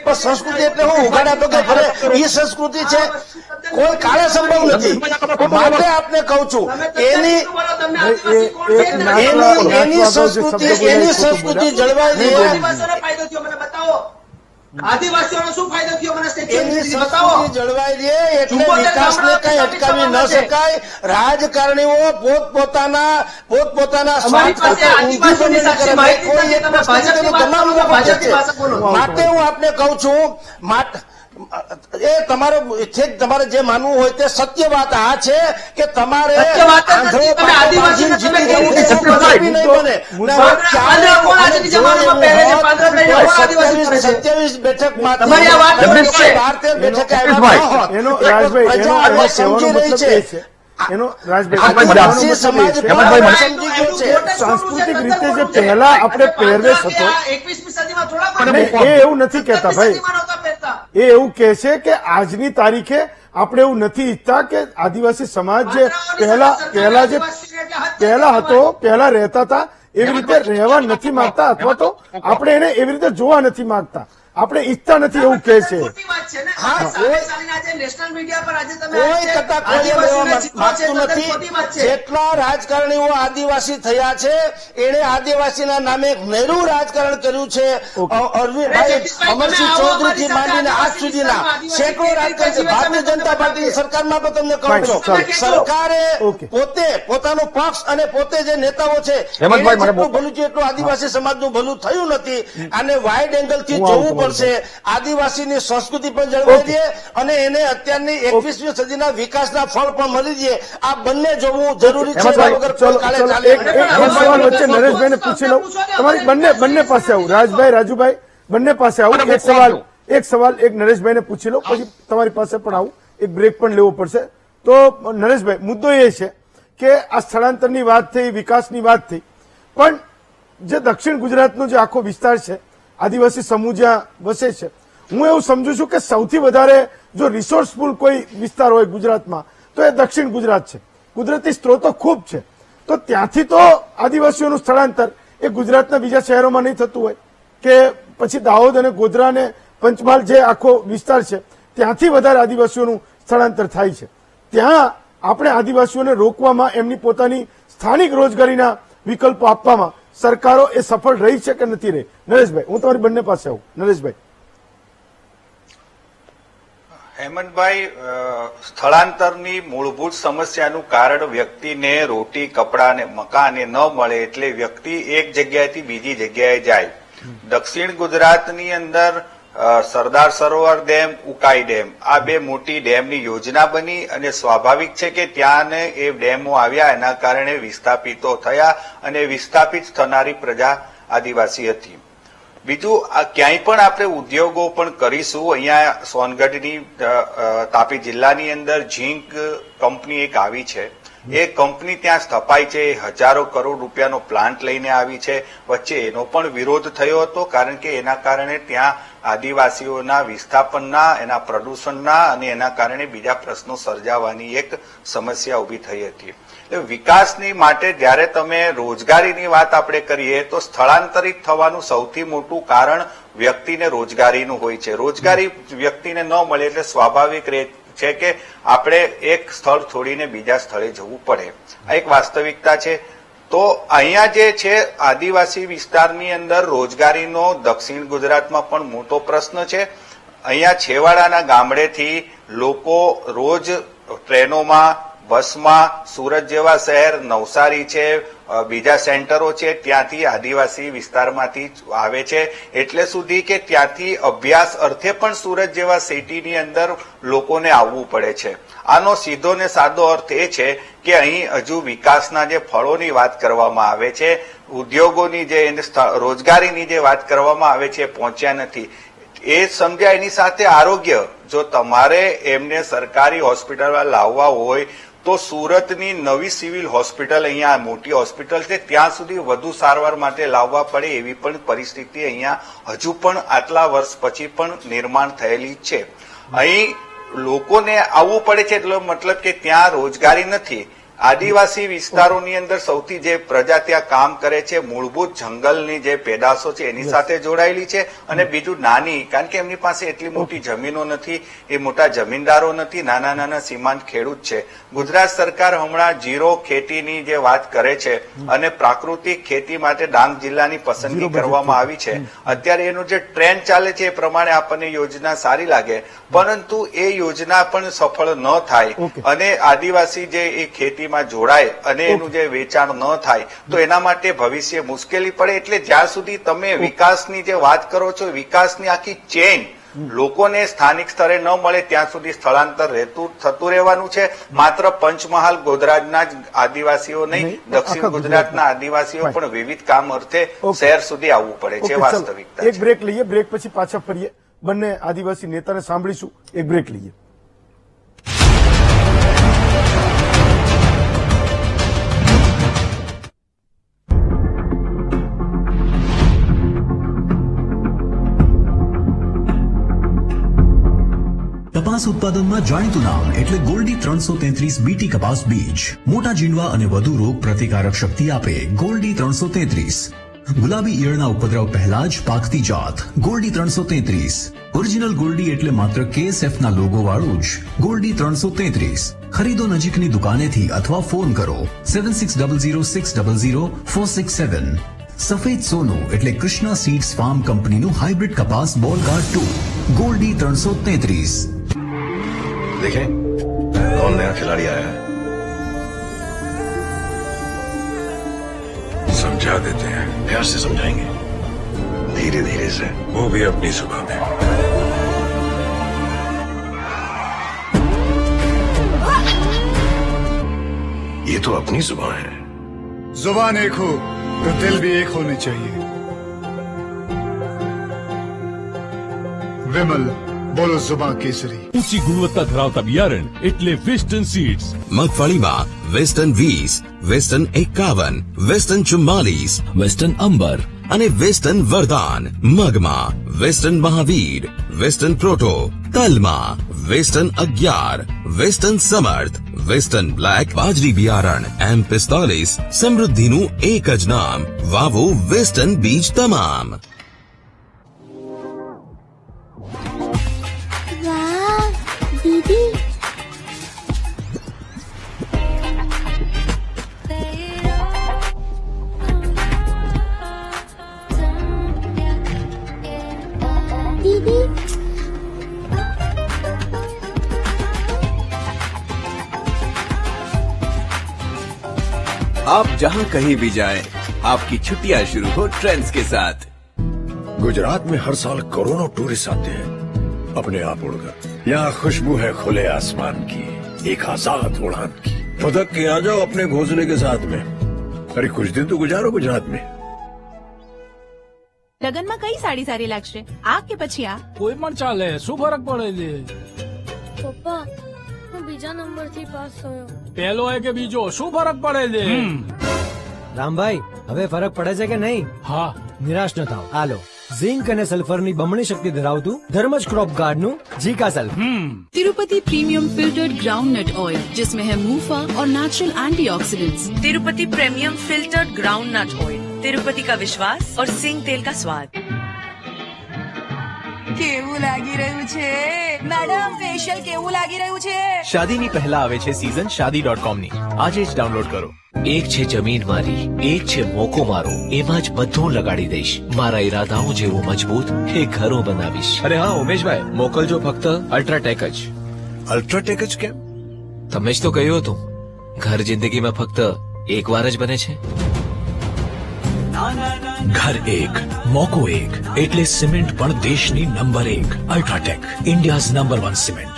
પણ સંસ્કૃતિ એટલે હું ઉઘાડા પગે ફરે એ સંસ્કૃતિ છે? કોઈ કાળે સંભવ નથી. માટે આપને કહું છું, એની સંસ્કૃતિ જળવાઈ આદિવાસીઓનો શું ફાયદો થયો? મને જળવાઈ રહે એટલે વિકાસને કઈ અટકાવી ન શકાય. રાજકારણીઓ પોતપોતાના માટે હું આપને કહું છું, એ તમારે જે માનવું હોય તે સત્ય વાત આ છે કે તમારે સત્યાવીસ બેઠકમાં 12-13 બેઠક સમજી રહી છે. સાંસ્કૃતિક રીતે જે પહેલા આપણે પહેરવેશ હતો એ એવું નથી કહેતા ભાઈ, એ એવું કહે છે કે આજની તારીખે આપણે એવું નથી ઈચ્છતા કે આદિવાસી સમાજ જે પહેલા રહેતા હતા એવી રીતે રહેવા નથી માંગતા, અથવા તો આપણે એને એવી રીતે જોવા નથી માંગતા. આપણે ઈચ્છતા નથી એવું કહે છે. ખોટી વાત છે ને. હા, સામે ચાલીને આજે નેશનલ મીડિયા પર આજે તમે કોઈ આજે કટા કોઈ આદિવાસીઓને લેવા જીતવા છે, માંગતું તદ્દન ખોટી વાત નથી. છે. જેટલા રાજકારણીઓ આદિવાસી થયા છે એને આદિવાસીના નામે એક નહેરું રાજકારણ કર્યું છે. અરવિંદભાઈ અમરસિંહ ચૌધરી થી માંડીને આજ સુધીના સેંકડો રાજકારણ છે. ભારતીય જનતા પાર્ટીની સરકારમાં પણ તમને કહું છું, ચાલો. સરકારે ઓકે. પોતે પોતાનો પક્ષ અને પોતે જે નેતાઓ છે હેમંતભાઈ, એને મને જેટલું ભલું છે એટલું આદિવાસી સમાજનું ભલું થયું નથી. આને વાઇડ એંગલ થી હું આવું જોવું તમારી પડશે. આદિવાસીની સંસ્કૃતિ પણ જળવાઈ રહે અને એને અત્યારની 21મી સદીના વિકાસના ફળ પણ મળી રહે. આ બંને જોવું જરૂરી છે. હેમંતભાઈ, વગર ચલો કાલે ચલો ચાલે એક સવાલ વચ્ચે નરેશભાઈને પૂછી લઉં. તમારી બંને પાસે આવું, રાજભાઈ રાજુભાઈ બંને પાસે આવું. એક સવાલ એક નરેશભાઈને પૂછી લઉં, પછી તમારી પાસે પણ આવું. એક બ્રેક પણ લેવો પડશે. તો નરેશભાઈ, મુદ્દો એ છે કે આ સ્થળાંતરની વાત થઈ, વિકાસની વાત થઈ, પણ જે દક્ષિણ ગુજરાતનો જે આખો વિસ્તાર છે, આદિવાસી સમૂહ જ્યાં વસે છે, હું એવું સમજુ છું કે સૌથી વધારે જો રિસોર્સફુલ કોઈ વિસ્તાર હોય ગુજરાતમાં તો એ દક્ષિણ ગુજરાત છે. કુદરતી સ્ત્રોતો ખૂબ છે, તો ત્યાંથી તો આદિવાસીઓનું સ્થળાંતર એ ગુજરાતના બીજા શહેરોમાં નહીં થતું હોય કે પછી દાહોદ અને ગોધરા અને પંચમહાલ જે આખો વિસ્તાર છે ત્યાંથી વધારે આદિવાસીઓનું સ્થળાંતર થાય છે. ત્યાં આપણે આદિવાસીઓને રોકવામાં, એમની પોતાની સ્થાનિક રોજગારીના વિકલ્પો આપવામાં સરકારો એ સફળ રહી છે કે નથી રહી? નરેશભાઈ, હું તમારી બંને પાસે આવું. નરેશભાઈ. હેમંતભાઈ, સ્થળાંતરની મૂળભૂત સમસ્યાનું કારણ વ્યક્તિને રોટી, કપડા અને મકાને ન મળે એટલે વ્યક્તિ એક જગ્યાએથી બીજી જગ્યાએ જાય. દક્ષિણ ગુજરાતની અંદર સરદાર સરોવર ડેમ, ઉકાઈ ડેમ, આ બે મોટી ડેમની યોજના બની અને સ્વાભાવિક છે કે ત્યાં એ ડેમો આવ્યા, એના કારણે વિસ્થાપિતો થયા અને વિસ્થાપિત થનારી પ્રજા આદિવાસી હતી. બીજું, ક્યાંય પણ આપણે ઉદ્યોગો પણ કરીશું. અહીંયા સોનગઢની તાપી જિલ્લાની અંદર ઝીંક કંપની એક આવી છે. એ કંપની ત્યાં સ્થપાઈ છે, હજારો કરોડ રૂપિયાનો પ્લાન્ટ લઈને આવી છે. વચ્ચે એનો પણ વિરોધ થયો હતો, કારણ કે એના કારણે ત્યાં આદિવાસીઓના વિસ્થાપનના, એના પ્રદૂષણના અને એના કારણે બીજા પ્રશ્નો સર્જાવાની એક સમસ્યા ઉભી થઈ હતી. વિકાસની માટે જ્યારે તમે રોજગારીની વાત આપણે કરીએ તો સ્થળાંતરિત થવાનું સૌથી મોટું કારણ વ્યક્તિને રોજગારીનું હોય છે. રોજગારી વ્યક્તિને ન મળે એટલે સ્વાભાવિક છે કે આપણે એક સ્થળ છોડીને બીજા સ્થળે જવું પડે. આ એક વાસ્તવિકતા છે. તો અહીંયા જે છે આદિવાસી વિસ્તારની અંદર રોજગારીનો દક્ષિણ ગુજરાતમાં પણ મોટો પ્રશ્ન છે. અહીંયા છેવાડાના ગામડેથી લોકો રોજ ટ્રેનોમાં, બસમાં સુરત જેવા શહેર, નવસારી છે, બીજા સેન્ટરો છે, ત્યાંથી આદિવાસી વિસ્તારમાંથી આવે છે એટલે સુધી કે ત્યાંથી અભ્યાસ અર્થે પણ સુરત જેવા સિટીની અંદર લોકોને આવવું પડે છે. આનો સીધો ને સાદો અર્થ એ છે કે અહીં હજુ વિકાસના જે ફળોની વાત કરવામાં આવે છે, ઉદ્યોગોની જે રોજગારીની જે વાત કરવામાં આવે છે, પહોંચ્યા નથી. એ સમજ્યા. એની સાથે આરોગ્ય, જો તમારે એમને સરકારી હોસ્પિટલમાં લાવવા હોય તો સુરતની નવી સિવિલ હોસ્પિટલ, અહીંયા મોટી હોસ્પિટલ છે, ત્યાં સુધી વધુ સારવાર માટે લાવવા પડે એવી પણ પરિસ્થિતિ અહીંયા હજુ પણ આટલા વર્ષ પછી પણ નિર્માણ થયેલી છે. અહીં લોકોને આવવું પડે છે એટલો મતલબ કે ત્યાં રોજગારી નથી. આદિવાસી વિસ્તારોની અંદર સૌથી જે પ્રજા ત્યાં કામ કરે છે, મૂળભૂત જંગલની જે પેદાશો છે એની સાથે જોડાયેલી છે. અને બીજું નાની, કારણ કે એમની પાસે એટલી મોટી જમીનો નથી, એ મોટા જમીનદારો નથી, નાના નાના સીમાંત ખેડૂત છે. ગુજરાત સરકાર હમણાં ઝીરો ખેતીની જે વાત કરે છે અને પ્રાકૃતિક ખેતી માટે ડાંગ જિલ્લાની પસંદગી કરવામાં આવી છે. અત્યારે એનું જે ટ્રેન્ડ ચાલે છે એ પ્રમાણે આપણને યોજના સારી લાગે, પરંતુ એ યોજના પણ સફળ ન થાય અને આદિવાસી જે એ ખેતી જોડાય અને એનું જે વેચાણ ન થાય તો એના માટે ભવિષ્ય મુશ્કેલી પડે. એટલે જ્યાં સુધી તમે વિકાસની જે વાત કરો છો, વિકાસની આખી ચેઇન લોકોને સ્થાનિક સ્તરે ન મળે ત્યાં સુધી સ્થળાંતર થતું રહેવાનું છે. માત્ર પંચમહાલ, ગોધરાજના જ આદિવાસીઓ નહીં, દક્ષિણ ગુજરાતના આદિવાસીઓ પણ વિવિધ કામ અર્થે શહેર સુધી આવવું પડે છે. વાસ્તવિકતા. એક બ્રેક લઈએ, બ્રેક પછી પાછા ફરીએ. બંને આદિવાસી નેતાને સાંભળીશું. એક બ્રેક લઈએ. કપાસ ઉત્પાદનમાં જાણીતું નામ એટલે ગોલ્ડી 333 બીટી કપાસ બીજ. મોટા જીંડવા અને વધુ રોગ પ્રતિકારક શક્તિ આપે ગોલ્ડી 333. ગુલાબી ઈયળના ઉપદ્રવ પહેલા જ પાકતી જાત ગોલ્ડી 333. ઓરિજિનલ ગોલ્ડી એટલે માત્ર KSF ના લોગો વાળું જ ગોલ્ડી 333. ખરીદો નજીકની દુકાનેથી અથવા ફોન કરો 7600600467. સફેદ સોનું એટલે કૃષ્ણા સીડ્સ ફાર્મ કંપનીનું હાઇબ્રિડ કપાસ બોલ ગાર્ડ 2 ગોલ્ડી 333. देखें कौन नया खिलाड़ी आया है, समझा देते हैं। प्यार से समझाएंगे, धीरे धीरे से, वो भी अपनी सुबह में। ये तो अपनी सुबह है। जुबान एक हो तो दिल भी एक होने चाहिए। विमल बोलो जुबान केसरी। ઊંચી ગુણવત્તા ધરાવતા બિયારણ એટલે વેસ્ટર્ન સીડ્સ. મગફળીમાં western 20, western 51, western 44, western Ambar અને વેસ્ટર્ન વરદાન. મગમાં વેસ્ટર્ન મહાવીર, વેસ્ટર્ન પ્રોટો. તલમાં western 11, western Samarth, western black. બાજરી બિયારણ M45 સમૃદ્ધિનું એક જ નામ. વાવો વેસ્ટર્ન બીજ તમામ. दीदी दीदी आप जहां कहीं भी जाएं, आपकी छुट्टियां शुरू हो ट्रेंड्स के साथ। गुजरात में हर साल करोड़ों टूरिस्ट आते हैं अपने आप उड़कर। यहाँ खुशबू है खुले आसमान की, एक आजाद उड़ान की। फदक के आ जाओ अपने घोंसले के साथ में। अरे कुछ दिन तो गुजारो गुजरात में। લગનમાં કઈ સાડી સારી લાગશે? આ કે પછી આ? કોઈ પણ ચાલે, શું ફરક પડે છે? પપ્પા હું બીજા નંબરથી પાસ થયો. પહેલો હોય કે બીજો, શું ફરક પડે છે? રામભાઈ હવે ફરક પડે છે કે નહીં? હા. નિરાશ ન થાવ. હાલો ઝિંક અને સલ્ફરની બમણી શક્તિ ધરાવતું ધર્મજ ક્રોપ ગાર્ડનું જીકા સલ્ફ. Tirupati premium filtered groundnut oil, जिसमें है मूफा और natural antioxidants. Tirupati premium filtered groundnut oil, Tirupati का विश्वास और सिंग तेल का स्वाद। કેવું લાગી રહ્યું છે મેડમ? ફેશિયલ કેવું લાગી રહ્યું છે? શાદીની પહેલા આવે છે સીઝન shaadi.com ની. આજે જ ડાઉનલોડ કરો. એક છે જમીન મારી, એક છે મોકો મારો, એમાં જ બધું લગાડી દઈશ. મારા ઈરાદાઓ જેવું મજબૂત એ ઘરો બનાવીશ. અરે હા ઉમેશભાઈ, મોકલજો ફક્ત અલ્ટ્રાટેક જ. अल्ट्राटेक ज केम? તમે જ તો કહ્યું હતું ઘર જિંદગીમાં ફક્ત એક વાર જ બને છે. ઘર એક મોકો એક એટલે સિમેન્ટ પણ દેશની number 1 UltraTech, India's number 1 cement.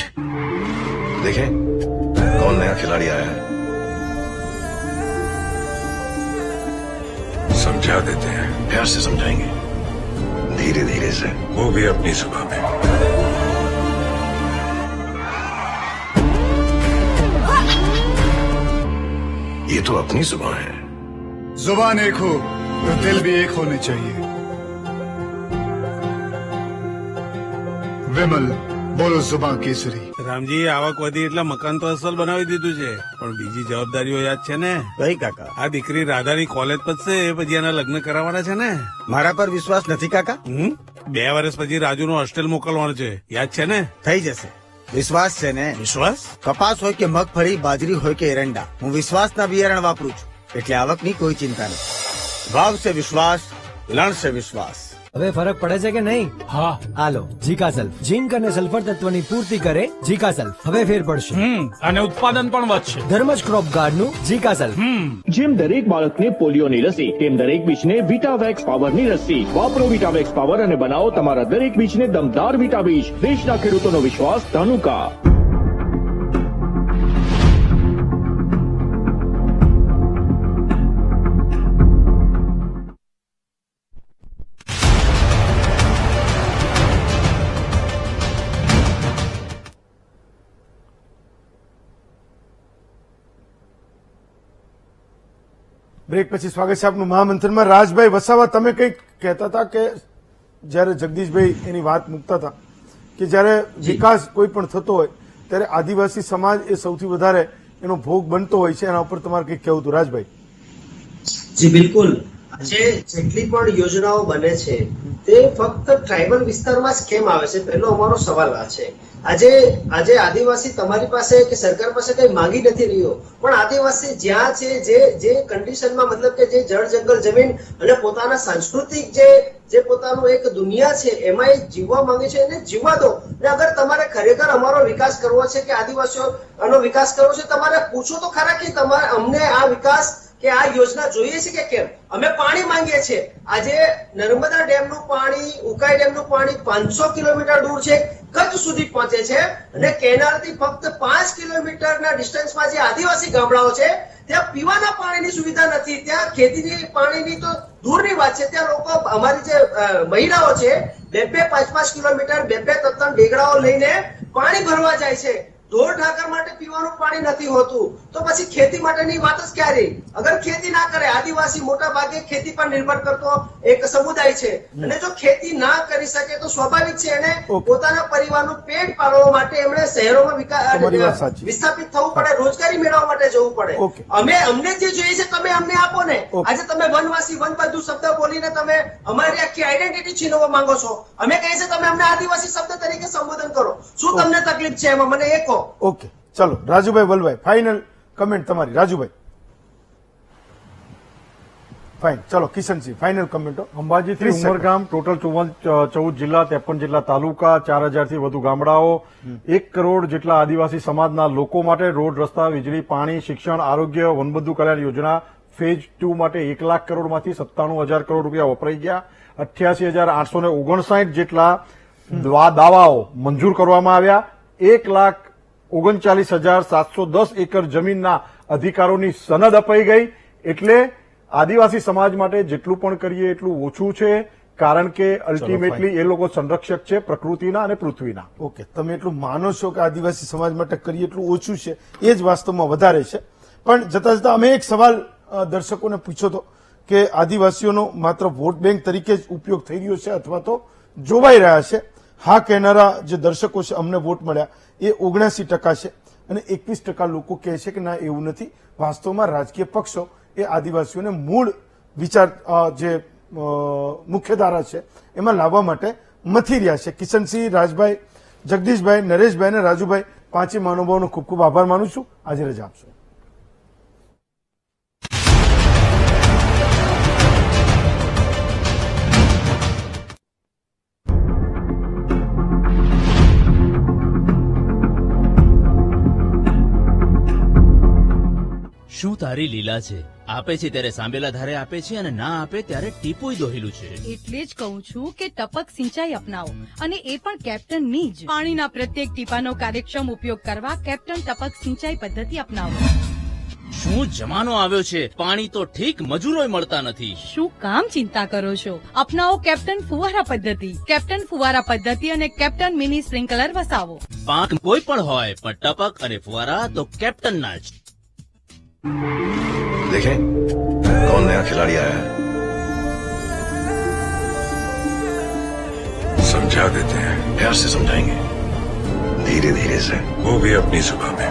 देखें कौन नया खिलाड़ी आया है, समझा देते हैं। प्यार से समझाएंगे, धीरे धीरे से, वो भी अपनी सुबह में। ये तो अपनी सुबह है। जुबान एक हो तो दिल भी एक होने चाहिए। विमल બોલો जुबान केसरी। રામજી આવક વધી એટલે મકાન તો અસલ બનાવી દીધું છે, પણ બીજી જવાબદારીઓ યાદ છે ને? કઈ કાકા? આ દીકરી રાધાની કોલેજ પતશે એ પછી એના લગ્ન કરાવવાના છે ને? મારા પર વિશ્વાસ નથી કાકા? 2 વર્ષ પછી રાજુનું હોસ્ટેલ મોકલવાનું છે, યાદ છે ને? થઈ જશે. વિશ્વાસ છે ને? વિશ્વાસ? કપાસ હોય કે મગફળી, બાજરી હોય કે એરંડા, હું વિશ્વાસના બિયારણ વાપરું છું, એટલે આવકની કોઈ ચિંતા નથી. ભાવ સે વિશ્વાસ, લણ સે વિશ્વાસ. હવે ફરક પડે છે કે નહીં? હા. હાલો જીકા સલ્ફ ઝિંક અને સલ્ફર તત્વની પૂર્તિ કરે. જીકા સલ્ફ હવે ફેર પડશે અને ઉત્પાદન પણ વધશે. ધર્મજ ક્રોપ ગાર્ડનું જીકા સલ્ફ. જેમ દરેક બાળકને પોલિયોની રસી, તેમ દરેક બીજને વિટાવેક્સ પાવરની રસી. વાપરો વિટાવેક્સ પાવર અને બનાવો તમારા દરેક બીજને દમદાર વિટા બીજ. દેશના ખેડૂતોનો વિશ્વાસ, ધાનુકા. બ્રેક પછી સ્વાગત છે આપનું મહામંથનમાં. રાજભાઈ વસાવા, તમે કંઈક કહેતા હતા કે જયારે જગદીશભાઈ એની વાત મૂકતા હતા કે જયારે વિકાસ કોઈ પણ થતો હોય ત્યારે આદિવાસી સમાજ એ સૌથી વધારે એનો ભોગ બનતો હોય છે, એના ઉપર તમારે કંઈક કહેવું હતું રાજભાઈ? જી બિલકુલ. જેટલી પણ યોજનાઓ બને છે તે ફક્ત ટ્રાઇબલ વિસ્તારમાં જ કેમ આવે છે, પહેલો અમારો સવાલ આ છે. આજે આદિવાસી તમારી પાસે કે સરકાર પાસે કઈ માંગી નથી રહ્યો, પણ આદિવાસી જ્યાં છે જે કન્ડિશનમાં, મતલબ કે જે જળ જંગલ જમીન અને પોતાના સાંસ્કૃતિક જે પોતાનું એક દુનિયા છે એમાં એ જીવવા માંગે છે, એને જીવવા દો. અને અગર તમારે ખરેખર અમારો વિકાસ કરવો છે કે આદિવાસીઓનો વિકાસ કરવો છે, તમારે પૂછો તો ખરા કે તમારે અમને આ વિકાસ કે આ યોજના જોઈએ છે કે કેમ. અમે પાણી માંગીએ છીએ. આજે નર્મદા ડેમનું પાણી, ઉકાઈ ડેમનું પાણી 500 કિલોમીટર દૂર છે, કચ્છ સુધી પહોંચે છે, અને કેનાલથી ફક્ત 5 કિલોમીટરના ડિસ્ટન્સમાં જે આદિવાસી ગામડાઓ છે ત્યાં પીવાના પાણીની સુવિધા નથી, ત્યાં ખેતીની પાણીની તો દૂરની વાત છે. ત્યાં લોકો, અમારી જે મહિલાઓ છે 2-5 કિલોમીટર 2-3 ઢેગડાઓ લઈને પાણી ભરવા જાય છે. ઢોર ઢાકર માટે પીવાનું પાણી નથી હોતું, તો પછી ખેતી માટેની વાત જ ક્યારે? અગર ખેતી ના કરે, આદિવાસી મોટા ભાગે ખેતી પર નિર્ભર કરતો એક સમુદાય છે, અને જો ખેતી ના કરી શકે તો સ્વાભાવિક છે એને પોતાના પરિવારનું પેટ પાળવા માટે એમણે શહેરોમાં વિસ્થાપિત થવું પડે, રોજગારી મેળવવા માટે જવું પડે. અમને જે જોઈએ છે તમે અમને આપો ને. આજે તમે વનવાસી વન બધું શબ્દ બોલીને તમે અમારી આખી આઈડેન્ટિટી છીનવવા માંગો છો. અમે કહીએ છીએ તમે અમને આદિવાસી શબ્દ તરીકે સંબોધન કરો. શું તમને તકલીફ છે એમાં, મને એ કહો. ઓકે, ચલો રાજુભાઈ વલભાઈ, ફાઇનલ કમેન્ટ તમારી. રાજુભાઈ ફાઇન. ચલો કિશનસિંહ, ફાઇનલ કમેન્ટો. અંબાજીથી ઉમરગામ, ટોટલ 14 જિલ્લા, 53 જેટલા તાલુકા, 4000 થી વધુ ગામડાઓ, 1 કરોડ જેટલા આદિવાસી સમાજના લોકો માટે રોડ, રસ્તા, વીજળી, પાણી, શિક્ષણ, આરોગ્ય, વનબંધુ કલ્યાણ યોજના ફેઝ 2 માટે 1 લાખ કરોડમાંથી 97,000 કરોડ રૂપિયા વપરાઈ ગયા. 88,859 જેટલા દાવાઓ મંજૂર કરવામાં આવ્યા. 1,39,710 એકર જમીનના અધિકારોની સનદ અપાઈ ગઈ. એટલે આદિવાસી સમાજ માટે જેટલું પણ કરીએ એટલું ઓછું છે, કારણ કે અલ્ટિમેટલી એ લોકો સંરક્ષક છે પ્રકૃતિના અને પૃથ્વીના. ઓકે, તમે એટલું માનો છો કે આદિવાસી સમાજ માટે કરીએ એટલું ઓછું છે, એ જ વાસ્તવમાં વધારે છે. પણ જતા જતા અમે એક સવાલ દર્શકોને પૂછ્યો હતો કે આદિવાસીઓનો માત્ર વોટ બેંક તરીકે જ ઉપયોગ થઈ રહ્યો છે અથવા તો જોવાઈ રહ્યા છે. હા કહેનારા જે દર્શકો છે, અમને વોટ મળ્યા, એ 79% છે, અને 21% લોકો કહે છે કે ના એવું નથી. વાસ્તવમાં રાજકીય પક્ષો એ આદિવાસીઓને મૂળ વિચાર જે મુખ્યધારા છે એમાં લાવવા માટે મથી રહ્યા છે. કિશનસિંહ, રાજભાઈ, જગદીશભાઈ, નરેશભાઈ અને રાજુભાઈ, પાંચે મહાનુભાવોનો ખૂબ ખૂબ આભાર માનું છું. આજે રજા આપશો. શું તારી લીલા છે? આપે છે ત્યારે સાંભેલા ધારે આપે છે, અને ના આપે ત્યારે ટીપોય દોહેલું છે. એટલે જ કહું છું કે ટપક સિંચાઈ અપનાવો, અને એ પણ કેપ્ટનની જ. પાણીના પ્રત્યેક ટીપાનો કાર્યક્ષમ ઉપયોગ કરવા કેપ્ટન ટપક સિંચાઈ પદ્ધતિ અપનાવો. શું જમાનો આવ્યો છે, પાણી તો ઠીક, મજૂરોય મળતા નથી. શું કામ ચિંતા કરો છો? અપનાવો કેપ્ટન ફુવારા પદ્ધતિ. કેપ્ટન ફુવારા પદ્ધતિ અને કેપ્ટન મિની સ્પ્રિંકલર વસાવો. પાક કોઈ પણ હોય, પણ ટપક અને ફુવારા તો કેપ્ટનના જ. देखें कौन नया खिलाड़ी आया है, समझा देते हैं, प्यार से समझाएंगे, धीरे धीरे से, वो भी अपनी जुबान में.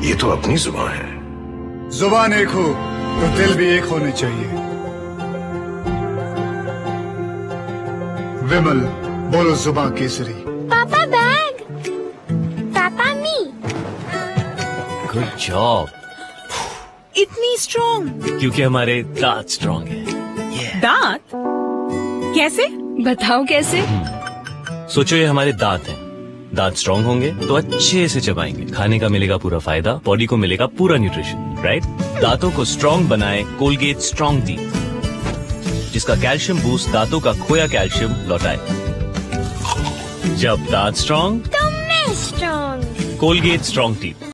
ये तो अपनी जुबान है. जुबान एक हो तो दिल भी एक होने चाहिए. विमल, बोलो जुबान केसरी. पापा बैग. पापा मी. Good job. इतनी स्ट्रॉन्ग क्योंकि हमारे दांत स्ट्रॉन्ग है. दांत कैसे? बताओ कैसे. सोचो ये हमारे दांत हैं. दांत स्ट्रॉन्ग होंगे तो अच्छे से चबाएंगे, खाने का मिलेगा पूरा फायदा, बॉडी को मिलेगा पूरा न्यूट्रिशन, राइट? दांतों को स्ट्रॉन्ग बनाए कोलगेट स्ट्रॉन्ग टीथ, जिसका कैल्शियम बूस्ट दांतों का खोया कैल्शियम लौटाए. जब दांत स्ट्रॉन्ग, तुम में स्ट्रॉन्ग. Colgate strong teeth.